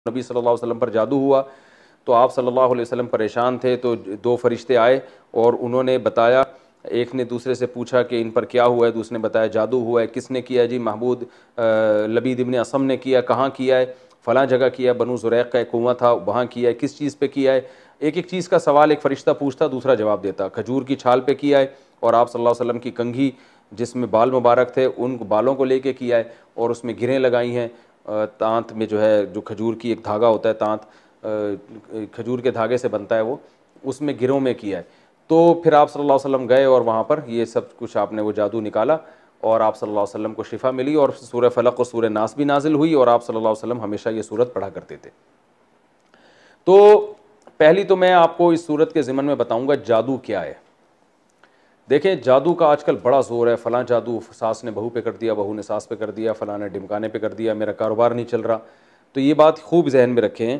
नबी सल्लल्लाहु अलैहि वसल्लम पर जादू हुआ तो आप सल्लल्लाहु अलैहि वसल्लम परेशान थे, तो दो फरिश्ते आए और उन्होंने बताया, एक ने दूसरे से पूछा कि इन पर क्या हुआ है, दूसरे ने बताया जादू हुआ है। किसने किया? जी महमूद लबीद इब्न असम ने किया। कहाँ किया है? फ़लाँ जगह किया, बनु ज़ुरैक़ का एक कुआं था वहाँ किया है। किस चीज़ पे किया है? एक एक चीज़ का सवाल एक फ़रिश्ता पूछता, दूसरा जवाब देता। खजूर की छाल पे किया है, और आप सल्लल्लाहु अलैहि वसल्लम की कंघी जिसमें बाल मुबारक थे उन बालों को लेके किया है, और उसमें गिरें लगाई हैं। तांत में जो है, जो खजूर की एक धागा होता है, तांत खजूर के धागे से बनता है, वो उसमें गिरों में किया है। तो फिर आप सल्लल्लाहु अलैहि वसल्लम गए और वहाँ पर ये सब कुछ आपने वो जादू निकाला, और आप सल्लल्लाहु अलैहि वसल्लम को शिफा मिली, और सूरह फलक और सूरह नास भी नाजिल हुई, और आप सल्लल्लाहु अलैहि वसल्लम हमेशा ये सूरत पढ़ा करते थे। तो पहली तो मैं आपको इस सूरत के ज़िमन में बताऊँगा जादू क्या है। देखें, जादू का आजकल बड़ा ज़ोर है। फ़लाँ जादू सास ने बहू पे कर दिया, बहू ने सास पे कर दिया, फ़लाँ ने ढिमकाने पे कर दिया, मेरा कारोबार नहीं चल रहा। तो ये बात खूब जहन में रखें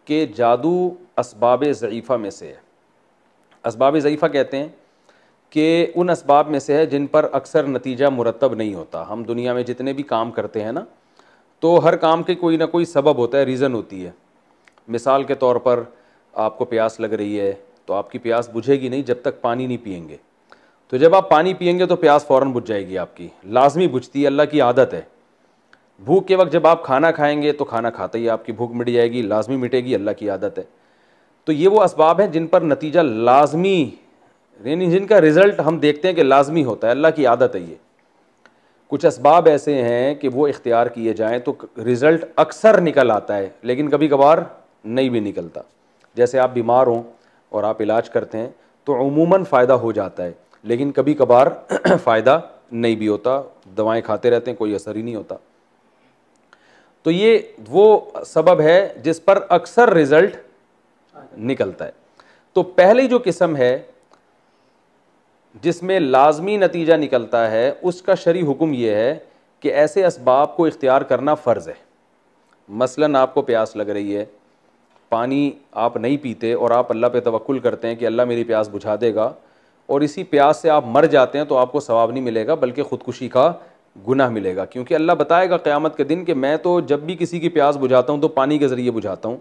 कि जादू असबाब ज़ईफ़ा में से है। असबाब ज़ईफ़ा कहते हैं कि उन असबाब में से है जिन पर अक्सर नतीजा मुरतब नहीं होता। हम दुनिया में जितने भी काम करते हैं ना, तो हर काम के कोई ना कोई सबब होता है, रीज़न होती है। मिसाल के तौर पर आपको प्यास लग रही है, तो आपकी प्यास बुझेगी नहीं जब तक पानी नहीं पिएंगे। तो जब आप पानी पिएंगे तो प्यास फ़ौरन बुझ जाएगी आपकी, लाजमी बुझती है, अल्लाह की आदत है। भूख के वक्त जब आप खाना खाएंगे तो खाना खाते ही आपकी भूख मिट जाएगी, लाजमी मिटेगी, अल्लाह की आदत है। तो ये वो असबाब हैं जिन पर नतीजा लाजमी, यानी जिनका रिज़ल्ट हम देखते हैं कि लाजमी होता है, अल्लाह की आदत है ये। कुछ असबाब ऐसे हैं कि वो इख्तियार किए जाएँ तो रिज़ल्ट अक्सर निकल आता है, लेकिन कभी कभार नहीं भी निकलता। जैसे आप बीमार हों और आप इलाज करते हैं तो उमूमन फ़ायदा हो जाता है, लेकिन कभी कभार फ़ायदा नहीं भी होता। दवाएं खाते रहते हैं, कोई असर ही नहीं होता। तो ये वो सबब है जिस पर अक्सर रिज़ल्ट निकलता है। तो पहली जो किस्म है जिसमें लाजमी नतीजा निकलता है, उसका शरई हुक्म यह है कि ऐसे असबाब को इख्तियार करना फ़र्ज़ है। मसलन आपको प्यास लग रही है, पानी आप नहीं पीते और आप अल्लाह पे तवक्कुल करते हैं कि अल्लाह मेरी प्यास बुझा देगा, और इसी प्यास से आप मर जाते हैं तो आपको सवाब नहीं मिलेगा बल्कि ख़ुदकुशी का गुनाह मिलेगा। क्योंकि अल्लाह बताएगा क़यामत के दिन कि मैं तो जब भी किसी की प्यास बुझाता हूँ तो पानी के ज़रिए बुझाता हूँ,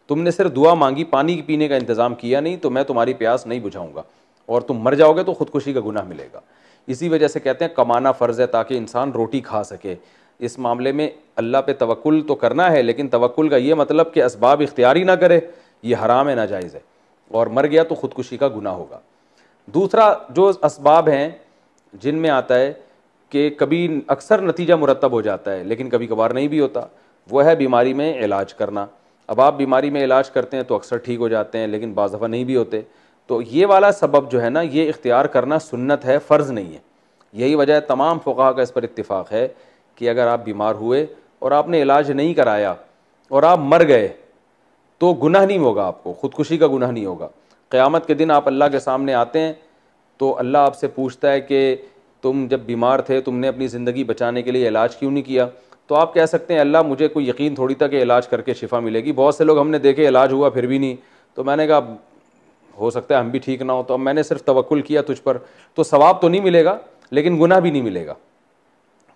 तुमने सिर्फ दुआ मांगी, पानी पीने का इंतज़ाम किया नहीं, तो मैं तुम्हारी प्यास नहीं बुझाऊँगा और तुम मर जाओगे तो ख़ुदकुशी का गुनाह मिलेगा। इसी वजह से कहते हैं कमाना फ़र्ज़ है ताकि इंसान रोटी खा सके। इस मामले में अल्लाह पे तवक्कुल तो करना है, लेकिन तवक्कुल का ये मतलब कि असबाब इख्तियारी ना करे, ये हराम है, नाजायज़ है, और मर गया तो ख़ुदकुशी का गुनाह होगा। दूसरा जो असबाब हैं जिनमें आता है कि कभी अक्सर नतीजा मुरतब हो जाता है लेकिन कभी कभार नहीं भी होता, वो है बीमारी में इलाज करना। अब आप बीमारी में इलाज करते हैं तो अक्सर ठीक हो जाते हैं, लेकिन बाज़ दफ़ा नहीं भी होते। तो ये वाला सबब जो है ना, ये इख्तियार करना सुन्नत है, फ़र्ज़ नहीं है। यही वजह है, तमाम फ़ुक़हा का इस पर इत्तिफ़ाक़ है कि अगर आप बीमार हुए और आपने इलाज नहीं कराया और आप मर गए तो गुनाह नहीं होगा, आपको ख़ुदकुशी का गुनाह नहीं होगा। क़यामत के दिन आप अल्लाह के सामने आते हैं तो अल्लाह आपसे पूछता है कि तुम जब बीमार थे तुमने अपनी ज़िंदगी बचाने के लिए इलाज क्यों नहीं किया? तो आप कह सकते हैं अल्लाह मुझे कोई यकीन थोड़ी था कि इलाज करके शिफा मिलेगी, बहुत से लोग हमने देखे इलाज हुआ फिर भी नहीं। तो मैंने कहा हो सकता है हम भी ठीक ना हो, तो अब मैंने सिर्फ तवक्कुल किया तुझ पर, तो सवाब तो नहीं मिलेगा लेकिन गुनाह भी नहीं मिलेगा।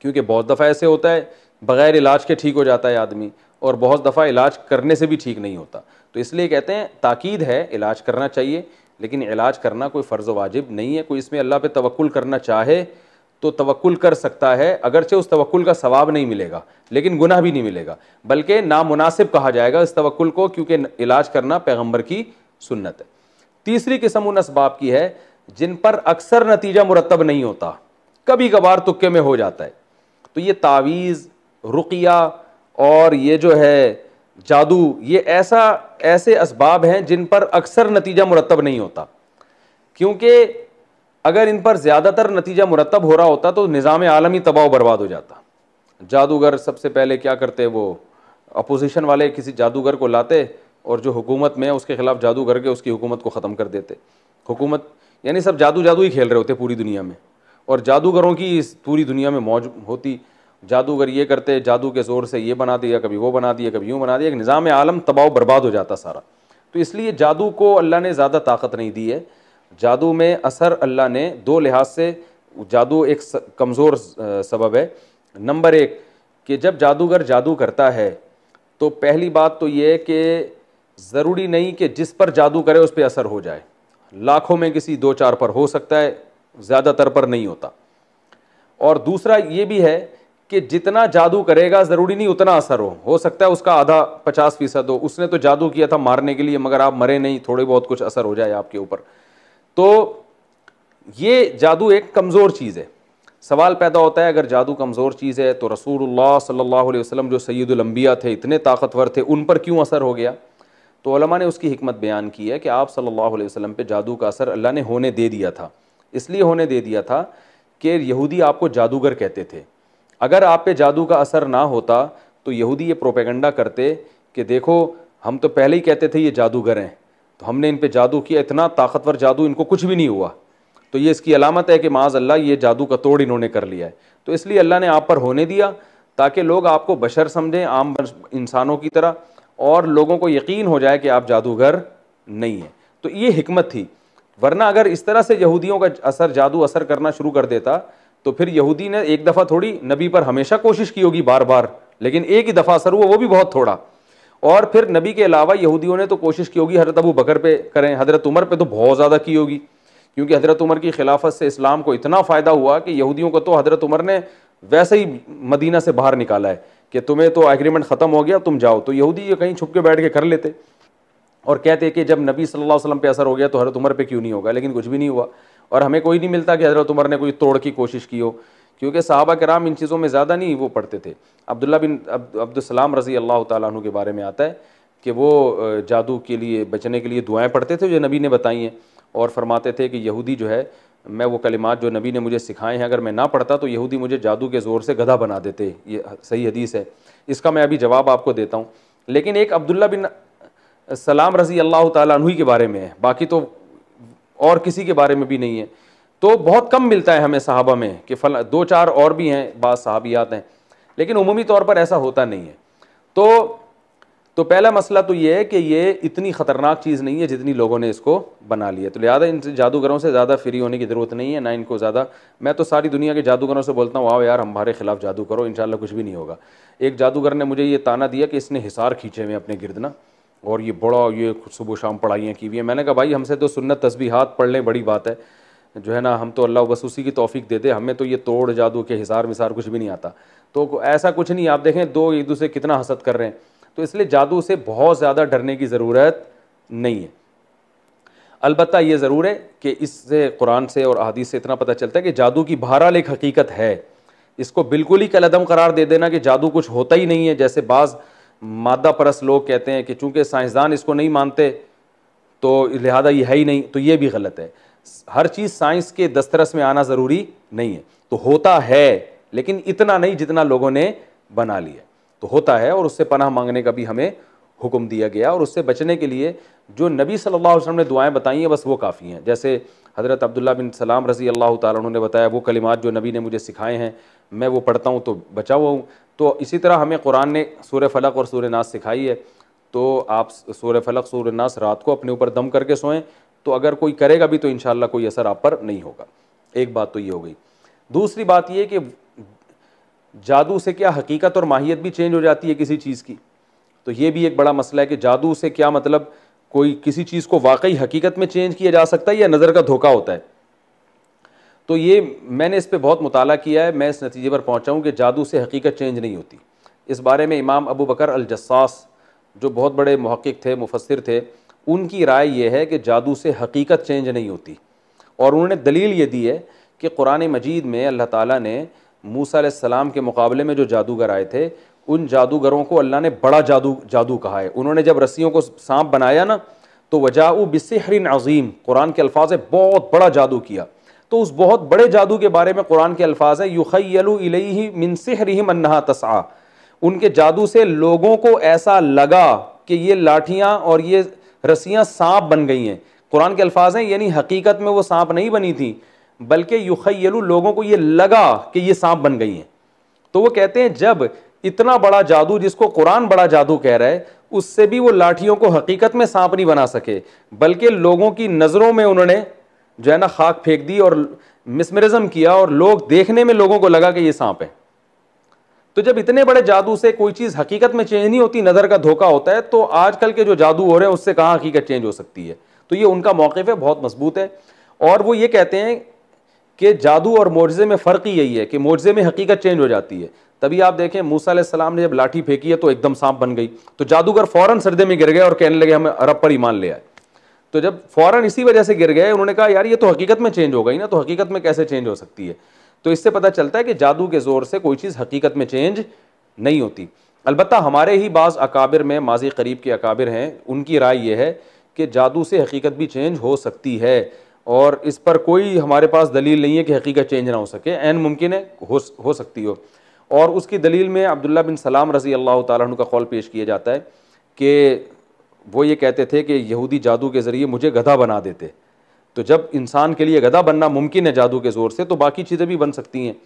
क्योंकि बहुत दफ़ा ऐसे होता है बग़ैर इलाज के ठीक हो जाता है आदमी, और बहुत दफ़ा इलाज करने से भी ठीक नहीं होता। तो इसलिए कहते हैं ताकीद है, इलाज करना चाहिए, लेकिन इलाज करना कोई फ़र्ज़ वाजिब नहीं है। कोई इसमें अल्लाह पे तवक्कुल करना चाहे तो तवक्कुल कर सकता है, अगरचे उस तवक्कुल का सवाब नहीं मिलेगा लेकिन गुनाह भी नहीं मिलेगा, बल्कि नामुनासिब कहा जाएगा इस तवक्कुल को, क्योंकि इलाज करना पैगम्बर की सुन्नत है। तीसरी किस्म उन असबाब की है जिन पर अक्सर नतीजा मुरतब नहीं होता, कभी कभार तुक्के में हो जाता है। तो ये तावीज़, रुक़िया और ये जो है जादू, ये ऐसे असबाब हैं जिन पर अक्सर नतीजा मुरतब नहीं होता। क्योंकि अगर इन पर ज़्यादातर नतीजा मुरतब हो रहा होता तो निज़ाम आलमी तबाह बर्बाद हो जाता। जादूगर सबसे पहले क्या करते, वो अपोजिशन वाले किसी जादूगर को लाते और जो हुकूमत में है उसके ख़िलाफ़ जादू करके उसकी हुकूमत को ख़त्म कर देते। हुकूमत यानी सब जादू ही खेल रहे होते पूरी दुनिया में, और जादूगरों की इस पूरी दुनिया में मौज होती। जादूगर ये करते, जादू के ज़ोर से ये बना दिया, कभी वो बना दिया, कभी यूँ बना दिया, एक निज़ाम आलम तबाह बर्बाद हो जाता सारा। तो इसलिए जादू को अल्लाह ने ज़्यादा ताकत नहीं दी है। जादू में असर अल्लाह ने दो लिहाज से, जादू एक कमज़ोर सबब है। नंबर एक कि जब जादूगर जादू करता है तो पहली बात तो ये है कि ज़रूरी नहीं कि जिस पर जादू करे उस पर असर हो जाए। लाखों में किसी 2-4 पर हो सकता है, ज़्यादातर पर नहीं होता। और दूसरा ये भी है कि जितना जादू करेगा ज़रूरी नहीं उतना असर हो सकता है उसका आधा 50% हो। उसने तो जादू किया था मारने के लिए, मगर आप मरे नहीं, थोड़े बहुत कुछ असर हो जाए आपके ऊपर। तो ये जादू एक कमज़ोर चीज़ है। सवाल पैदा होता है अगर जादू कमज़ोर चीज़ है तो रसूलुल्लाह सल्लल्लाहु अलैहि वसल्लम जो सैयदुल अंबिया थे, इतने ताकतवर थे, उन पर क्यों असर हो गया? तो उलमा ने उसकी हिकमत बयान की है कि आप सल्लल्लाहु अलैहि वसल्लम पे जादू का असर अल्लाह ने होने दे दिया था। इसलिए होने दे दिया था कि यहूदी आपको जादूगर कहते थे। अगर आप पे जादू का असर ना होता तो यहूदी ये प्रोपेगेंडा करते कि देखो हम तो पहले ही कहते थे ये जादूगर हैं, तो हमने इन पे जादू किया, इतना ताकतवर जादू, इनको कुछ भी नहीं हुआ, तो ये इसकी अलामत है कि माज़ अल्लाह ये जादू का तोड़ इन्होंने कर लिया है। तो इसलिए अल्लाह ने आप पर होने दिया ताकि लोग आपको बशर समझें, आम इंसानों की तरह, और लोगों को यकीन हो जाए कि आप जादूगर नहीं हैं। तो ये हिकमत थी। वरना अगर इस तरह से यहूदियों का असर, जादू असर करना शुरू कर देता तो फिर यहूदी ने एक दफ़ा थोड़ी, नबी पर हमेशा कोशिश की होगी बार बार, लेकिन एक ही दफ़ा असर हुआ, वो भी बहुत थोड़ा। और फिर नबी के अलावा यहूदियों ने तो कोशिश की होगी हज़रत अबू बकर पे करें, हज़रत उमर पे तो बहुत ज़्यादा की होगी, क्योंकि हज़रत उमर की खिलाफत से इस्लाम को इतना फ़ायदा हुआ कि यहूदियों को तो हज़रत उमर ने वैसे ही मदीना से बाहर निकाला है कि तुम्हें तो एग्रीमेंट ख़त्म हो गया, तुम जाओ। तो यहूदी ये कहीं छुप के बैठ के कर लेते और कहते कि जब नबी सल्लल्लाहु अलैहि वसल्लम पे असर हो गया तो हज़रत उमर पे क्यों नहीं होगा, लेकिन कुछ भी नहीं हुआ। और हमें कोई नहीं मिलता कि हज़रत उमर ने कोई तोड़ की कोशिश की हो, क्योंकि सहाबा किराम इन चीज़ों में ज़्यादा नहीं वो पढ़ते थे। अब्दुल्ला बिन अब्दुस्सलाम रज़ी अल्लाह तआला अन्हु के बारे में आता है कि वो जादू के लिए बचने के लिए दुआएँ पढ़ते थे जो नबी ने बताई हैं, और फरमाते थे कि यहूदी जो है, मैं वो कलिमात जो नबी ने मुझे सिखाए हैं अगर मैं ना पढ़ता तो यहूदी मुझे जादू के ज़ोर से गधा बना देते। ये सही हदीस है, इसका मैं अभी जवाब आपको देता हूँ। लेकिन एक अब्दुल्ला बिन सलाम रज़ी अल्लाह तआला अन्हु के बारे में है, बाकी तो और किसी के बारे में भी नहीं है। तो बहुत कम मिलता है हमें सहाबा में कि 2-4 और भी हैं, बाद सहाबियात हैं, लेकिन उमूमी तौर पर ऐसा होता नहीं है। तो पहला मसला तो ये है कि ये इतनी ख़तरनाक चीज़ नहीं है जितनी लोगों ने इसको बना लिया। तो लिहाजा इन जादूगरों से ज़्यादा फ्री होने की ज़रूरत नहीं है, ना इनको ज़्यादा। मैं तो सारी दुनिया के जादूगरों से बोलता हूँ आओ यार हमारे खिलाफ जादू करो, इंशाल्लाह कुछ भी नहीं होगा। एक जादूगर ने मुझे ये ताना दिया कि इसने हिसार खींचे हुए अपने गिर्द ना, और ये बड़ा ये सुबह शाम पढ़ाइयाँ की हुई हैं। मैंने कहा भाई हमसे तो सुन्नत तस्बीहात पढ़ लें बड़ी बात है, जो है ना, हम तो अल्लाह बस उसी की तौफीक दे दे, हमें तो ये तोड़ जादू के हिसार मिसार कुछ भी नहीं आता। तो ऐसा कुछ नहीं, आप देखें दो एक दूसरे कितना हसद कर रहे हैं। तो इसलिए जादू से बहुत ज़्यादा डरने की ज़रूरत नहीं है। अलबत्ता ये ज़रूर है कि इससे कुरान से और अहादीस से इतना पता चलता है कि जादू की बहरहाल एक हकीकत है। इसको बिल्कुल ही कलअदम करार दे देना कि जादू कुछ होता ही नहीं है, जैसे बाज़ मादा परस्त लोग कहते हैं कि चूँकि साइंसदान इसको नहीं मानते तो लिहाजा ये है ही नहीं, तो ये भी गलत है। हर चीज़ साइंस के दस्तरस में आना ज़रूरी नहीं है। तो होता है, लेकिन इतना नहीं जितना लोगों ने बना लिया। तो होता है और उससे पनाह मांगने का भी हमें हुक्म दिया गया, और उससे बचने के लिए जो नबी सल्लल्लाहु अलैहि वसल्लम ने दुआएं बताई हैं बस वो काफ़ी हैं। जैसे हज़रत अब्दुल्ला बिन सलाम रज़ी अल्लाह तआला अन्हु ने बताया वो कलिमात जो नबी ने मुझे सिखाए हैं मैं वो पढ़ता हूँ तो बचा हुआ हूँ। तो इसी तरह हमें कुरान ने सूरह फलक और सूरह नास सिखाई है, तो आप सूरह फलक सूरह नास रात को अपने ऊपर दम करके सोएं, तो अगर कोई करेगा भी तो इंशाअल्लाह कोई असर आप पर नहीं होगा। एक बात तो ये हो गई। दूसरी बात ये कि जादू से क्या हकीकत और माहियत भी चेंज हो जाती है किसी चीज़ की, तो ये भी एक बड़ा मसला है कि जादू से क्या मतलब कोई किसी चीज़ को वाकई हकीकत में चेंज किया जा सकता है या नज़र का धोखा होता है। तो ये मैंने इस पर बहुत मुताला किया है, मैं इस नतीजे पर पहुँचा हूँ कि जादू से हकीकत चेंज नहीं होती। इस बारे में इमाम अबू बकर अल जस्सास जो बहुत बड़े मुहक्किक थे, मुफस्सिर थे, उनकी राय ये है कि जादू से हकीकत चेंज नहीं होती। और उन्होंने दलील ये दी है कि कुरान मजीद में अल्लाह ताला ने मूसा अलैहिस्सलाम के मुकाबले में जो जादूगर आए थे उन जादूगरों को अल्लाह ने बड़ा जादू कहा है। उन्होंने जब रस्सियों को सांप बनाया ना तो वजाऊ बिसिहरिन अज़ीम, कुरान के अल्फाज है बहुत बड़ा जादू किया। तो उस बहुत बड़े जादू के बारे में कुरान के अल्फाज है युखय्यलु इलैहि मिन सिहरिहिम अन्नहा तसआ, उनके जादू से लोगों को ऐसा लगा कि ये लाठियाँ और ये रस्सियाँ सांप बन गई हैं। कुरान के अल्फाज हैं, यानी हकीकत में वो सांप नहीं बनी थी, बल्कि युखय्यलु, लोगों को ये लगा कि ये सांप बन गई हैं। तो वो कहते हैं जब इतना बड़ा जादू जिसको कुरान बड़ा जादू कह रहा है, उससे भी वो लाठियों को हकीकत में सांप नहीं बना सके, बल्कि लोगों की नज़रों में उन्होंने जो है ना खाक फेंक दी और मिसमरिज्म किया और लोग देखने में लोगों को लगा कि ये सांप है। तो जब इतने बड़े जादू से कोई चीज़ हकीकत में चेंज नहीं होती, नज़र का धोखा होता है, तो आजकल के जो जादू हो रहे हैं उससे कहाँ हकीकत चेंज हो सकती है। तो ये उनका मौक़िफ़ है, बहुत मजबूत है। और वो ये कहते हैं कि जादू और मोजज़े में फ़र्क ही यही है कि मोजज़े में हकीकत चेंज हो जाती है। तभी आप देखें मूसा अलैहिस्सलाम ने जब लाठी फेंकी है तो एकदम सांप बन गई, तो जादूगर फ़ौरन सर्दे में गिर गए और कहने लगे हमें अरब पर ईमान ले आए। तो जब फ़ौरन इसी वजह से गिर गए, उन्होंने कहा यार ये तो हकीकत में चेंज हो गई ना, तो हकीकत में कैसे चेंज हो सकती है। तो इससे पता चलता है कि जादू के ज़ोर से कोई चीज़ हकीकत में चेंज नहीं होती। अलबत्ता हमारे ही बाज़ अकाबिर में, माजी करीब के अकाबिर हैं, उनकी राय यह है कि जादू से हकीकत भी चेंज हो सकती है, और इस पर कोई हमारे पास दलील नहीं है कि हकीकत चेंज ना हो सके, ऐन मुमकिन है हो सकती हो। और उसकी दलील में अब्दुल्ला बिन सलाम रज़ी अल्लाह ताला अन्हु का कौल पेश किया जाता है कि वो ये कहते थे कि यहूदी जादू के ज़रिए मुझे गधा बना देते। तो जब इंसान के लिए गधा बनना मुमकिन है जादू के ज़ोर से, तो बाकी चीज़ें भी बन सकती हैं।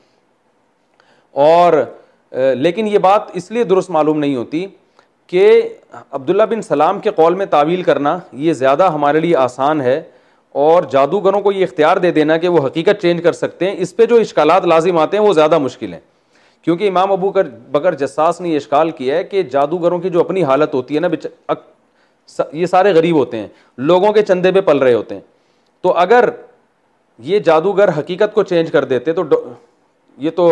और लेकिन ये बात इसलिए दुरुस्त मालूम नहीं होती कि अब्दुल्ला बिन सलाम के कौल में तावील करना ये ज़्यादा हमारे लिए आसान है, और जादूगरों को ये इख्तियार दे देना कि वो हकीकत चेंज कर सकते हैं, इस पर जो इश्कालात लाजिम आते हैं वो ज़्यादा मुश्किल हैं। क्योंकि इमाम अबू बकर जस्सास ने ये इश्काल किया है कि जादूगरों की जो अपनी हालत होती है ना, ये सारे गरीब होते हैं, लोगों के चंदे पे पल रहे होते हैं। तो अगर ये जादूगर हकीकत को चेंज कर देते तो ये तो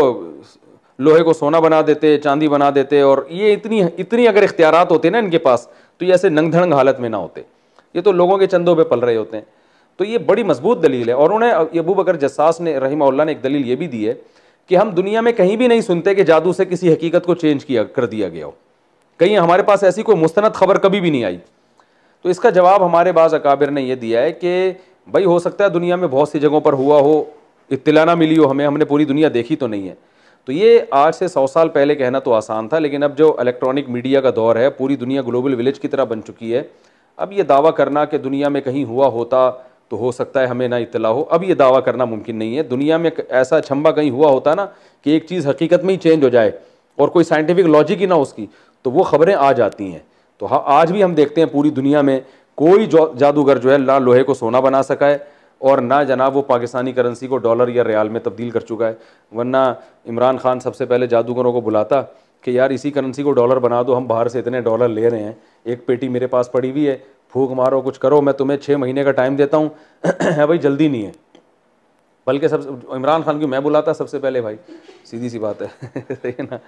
लोहे को सोना बना देते, चांदी बना देते, और ये इतनी अगर इख्तियारात होते ना इनके पास, तो ये ऐसे नंग धड़ंग हालत में ना होते। ये तो लोगों के चंदों पे पल रहे होते हैं। तो ये बड़ी मजबूत दलील है। और उन्हें अबू बकर जस्सास ने रहिमहुल्लाह ने एक दलील ये भी दी है कि हम दुनिया में कहीं भी नहीं सुनते कि जादू से किसी हकीकत को चेंज कर दिया गया हो, कहीं हमारे पास ऐसी कोई मुस्तनद खबर कभी भी नहीं आई। तो इसका जवाब हमारे बाज़ अकाबिर ने यह दिया है कि भाई हो सकता है दुनिया में बहुत सी जगहों पर हुआ हो, इत्तिला ना मिली हो हमें, हमने पूरी दुनिया देखी तो नहीं है। तो ये आज से 100 साल पहले कहना तो आसान था, लेकिन अब जो इलेक्ट्रॉनिक मीडिया का दौर है, पूरी दुनिया ग्लोबल विलेज की तरह बन चुकी है। अब ये दावा करना कि दुनिया में कहीं हुआ होता तो हो सकता है हमें ना इत्तला हो, अब ये दावा करना मुमकिन नहीं है। दुनिया में ऐसा छंबा कहीं हुआ होता ना कि एक चीज़ हकीकत में ही चेंज हो जाए और कोई साइंटिफिक लॉजिक ही ना उसकी, तो वो खबरें आ जाती हैं। तो हाँ, आज भी हम देखते हैं पूरी दुनिया में कोई जादूगर जो है ना लोहे को सोना बना सका है, और ना जनाब वो पाकिस्तानी करेंसी को डॉलर या रियाल में तब्दील कर चुका है। वरना इमरान खान सबसे पहले जादूगरों को बुलाता कि यार इसी करेंसी को डॉलर बना दो, हम बाहर से इतने डॉलर ले रहे हैं, एक पेटी मेरे पास पड़ी हुई है, फूक मारो कुछ करो, मैं तुम्हें 6 महीने का टाइम देता हूँ। है भाई, जल्दी नहीं है। बल्कि सब इमरान खान की मैं बुलाता सबसे पहले, भाई सीधी सी बात है। सही है ना।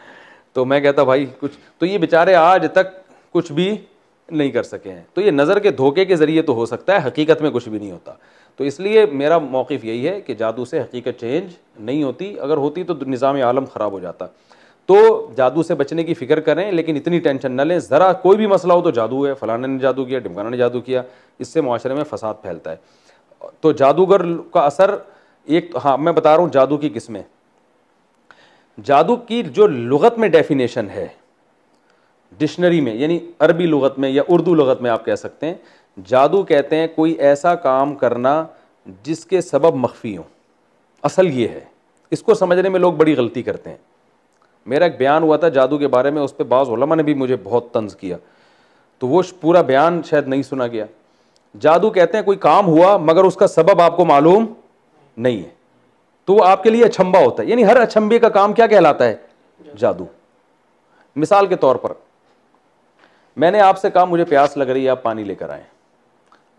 तो मैं कहता भाई कुछ, तो ये बेचारे आज तक कुछ भी नहीं कर सके हैं। तो ये नज़र के धोखे के ज़रिए तो हो सकता है, हकीकत में कुछ भी नहीं होता। तो इसलिए मेरा मौक़िफ़ यही है कि जादू से हकीकत चेंज नहीं होती, अगर होती तो निज़ाम आलम ख़राब हो जाता। तो जादू से बचने की फ़िक्र करें, लेकिन इतनी टेंशन न लें। ज़रा कोई भी मसला हो तो जादू है, फ़लाने ने जादू किया, ढिमकाना ने जादू किया, इससे माशरे में फ़साद फैलता है। तो जादूगर का असर एक, हाँ मैं बता रहा हूँ जादू की किस्में। जादू की जो लुगत में डेफिनेशन है डिक्शनरी में, यानी अरबी लुगत में या उर्दू लुगत में आप कह सकते हैं, जादू कहते हैं कोई ऐसा काम करना जिसके सबब मख्फी हो। असल ये है, इसको समझने में लोग बड़ी गलती करते हैं। मेरा एक बयान हुआ था जादू के बारे में, उस पर बाज़ उलमा ने भी मुझे बहुत तंज किया, तो वो पूरा बयान शायद नहीं सुना गया। जादू कहते हैं कोई काम हुआ मगर उसका सबब आपको मालूम नहीं है, तो वो आपके लिए अचंबा होता है। यानी हर अचंबे का काम क्या कहलाता है? जादू। मिसाल के तौर पर मैंने आपसे कहा मुझे प्यास लग रही है, आप पानी लेकर आए।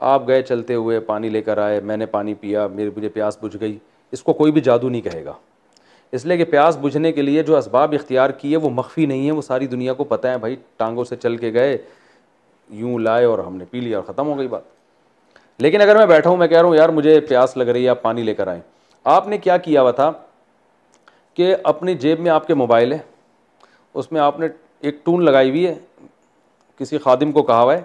आप गए चलते हुए, पानी लेकर आए, मैंने पानी पिया, मुझे प्यास बुझ गई। इसको कोई भी जादू नहीं कहेगा, इसलिए कि प्यास बुझने के लिए जो असबाब इख्तियार किए वो मख्फी नहीं है, वो सारी दुनिया को पता है। भाई टांगों से चल के गए, यूं लाए और हमने पी लिया और ख़त्म हो गई बात। लेकिन अगर मैं बैठा हूँ, मैं कह रहा हूँ यार मुझे प्यास लग रही है, आप पानी लेकर आए। आपने क्या किया हुआ था कि अपनी जेब में आपके मोबाइल है, उसमें आपने एक टून लगाई हुई है, किसी खादिम को कहा हुआ है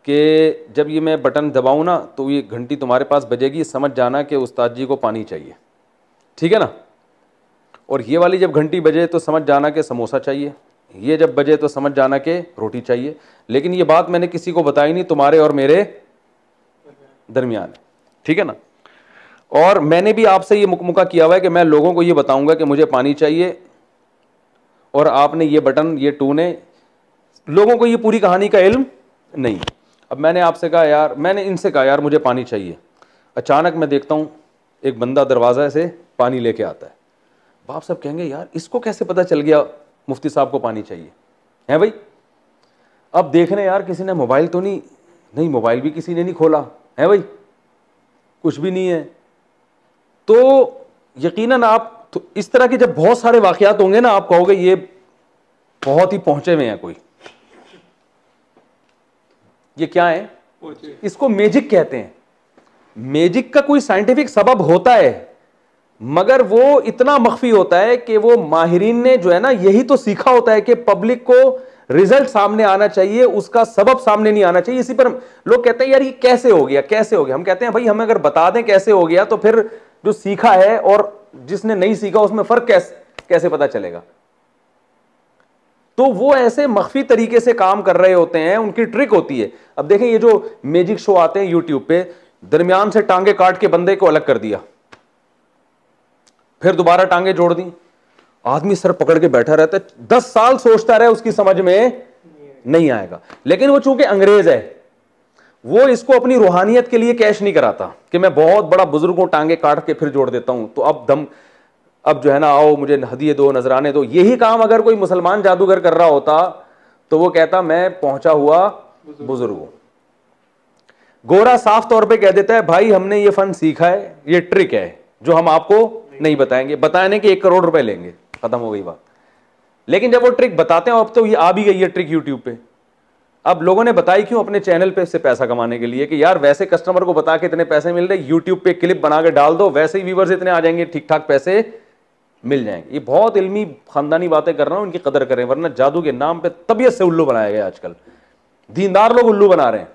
कि जब ये मैं बटन दबाऊँ ना तो ये घंटी तुम्हारे पास बजेगी, समझ जाना कि उस्ताद जी को पानी चाहिए, ठीक है ना। और ये वाली जब घंटी बजे तो समझ जाना कि समोसा चाहिए, ये जब बजे तो समझ जाना कि रोटी चाहिए। लेकिन ये बात मैंने किसी को बताई नहीं, तुम्हारे और मेरे दरमियान है, ठीक है ना। और मैंने भी आपसे ये मुकमुका किया हुआ है कि मैं लोगों को ये बताऊंगा कि मुझे पानी चाहिए, और आपने ये बटन, ये टून है, लोगों को ये पूरी कहानी का इल्म नहीं। अब मैंने आपसे कहा यार, मैंने इनसे कहा यार मुझे पानी चाहिए, अचानक मैं देखता हूँ एक बंदा दरवाज़ा से पानी लेके आता है। बाप साहब कहेंगे यार इसको कैसे पता चल गया मुफ्ती साहब को पानी चाहिए है भाई। अब देख रहे यार किसी ने मोबाइल तो नहीं मोबाइल भी किसी ने नहीं खोला है भाई, कुछ भी नहीं है। तो यकीनन आप तो इस तरह के जब बहुत सारे वाकयात होंगे ना, आप कहोगे ये बहुत ही पहुंचे हुए हैं कोई, ये क्या है, इसको मैजिक कहते हैं। मैजिक का कोई साइंटिफिक सबब होता है, मगर वो इतना मख्फी होता है कि वो माहिरीन ने जो है ना यही तो सीखा होता है कि पब्लिक को रिजल्ट सामने आना चाहिए, उसका सबब सामने नहीं आना चाहिए। इसी पर लोग कहते हैं यार ये कैसे हो गया, कैसे हो गया। हम कहते हैं भाई हमें अगर बता दें कैसे हो गया तो फिर जो सीखा है और जिसने नहीं सीखा उसमें फर्क कैसे पता चलेगा। तो वो ऐसे मख्फी तरीके से काम कर रहे होते हैं, उनकी ट्रिक होती है। अब देखें ये जो मैजिक शो आते हैं यूट्यूब पे, दरमियान से टांगे काट के बंदे को अलग कर दिया, फिर दोबारा टांगे जोड़ दी, आदमी सर पकड़ के बैठा रहता है, 10 साल सोचता रहे उसकी समझ में नहीं आएगा। लेकिन वो चूंकि अंग्रेज है, वो इसको अपनी रूहानियत के लिए कैश नहीं कराता कि मैं बहुत बड़ा बुजुर्ग हूं, टांगे काट के फिर जोड़ देता हूं, तो अब जो है ना आओ मुझे हदिये दो, नजराने दो। यही काम अगर कोई मुसलमान जादूगर कर रहा होता तो वो कहता मैं पहुंचा हुआ बुजुर्ग हूं। गोरा साफ तौर पे कह देता है भाई हमने ये फन सीखा है, ये ट्रिक है जो हम आपको नहीं बताएंगे, बताने के 1 करोड़ रुपए लेंगे, खत्म हो गई बात। लेकिन जब वो ट्रिक बताते हैं, अब तो ये आ भी गई है ट्रिक यूट्यूब पे। अब लोगों ने बताई क्यों, अपने चैनल पे से पैसा कमाने के लिए कि यार वैसे कस्टमर को बता के इतने पैसे मिल रहे, यूट्यूब पे क्लिप बना के डाल दो, वैसे ही व्यूवर्स इतने आ जाएंगे, ठीक ठाक पैसे मिल जाएंगे। ये बहुत इल्मी खानदानी बातें कर रहा हूं, इनकी कदर करें, वरना जादू के नाम पे तबीयत से उल्लू बनाया गया आजकल, दीनदार लोग उल्लू बना रहे हैं।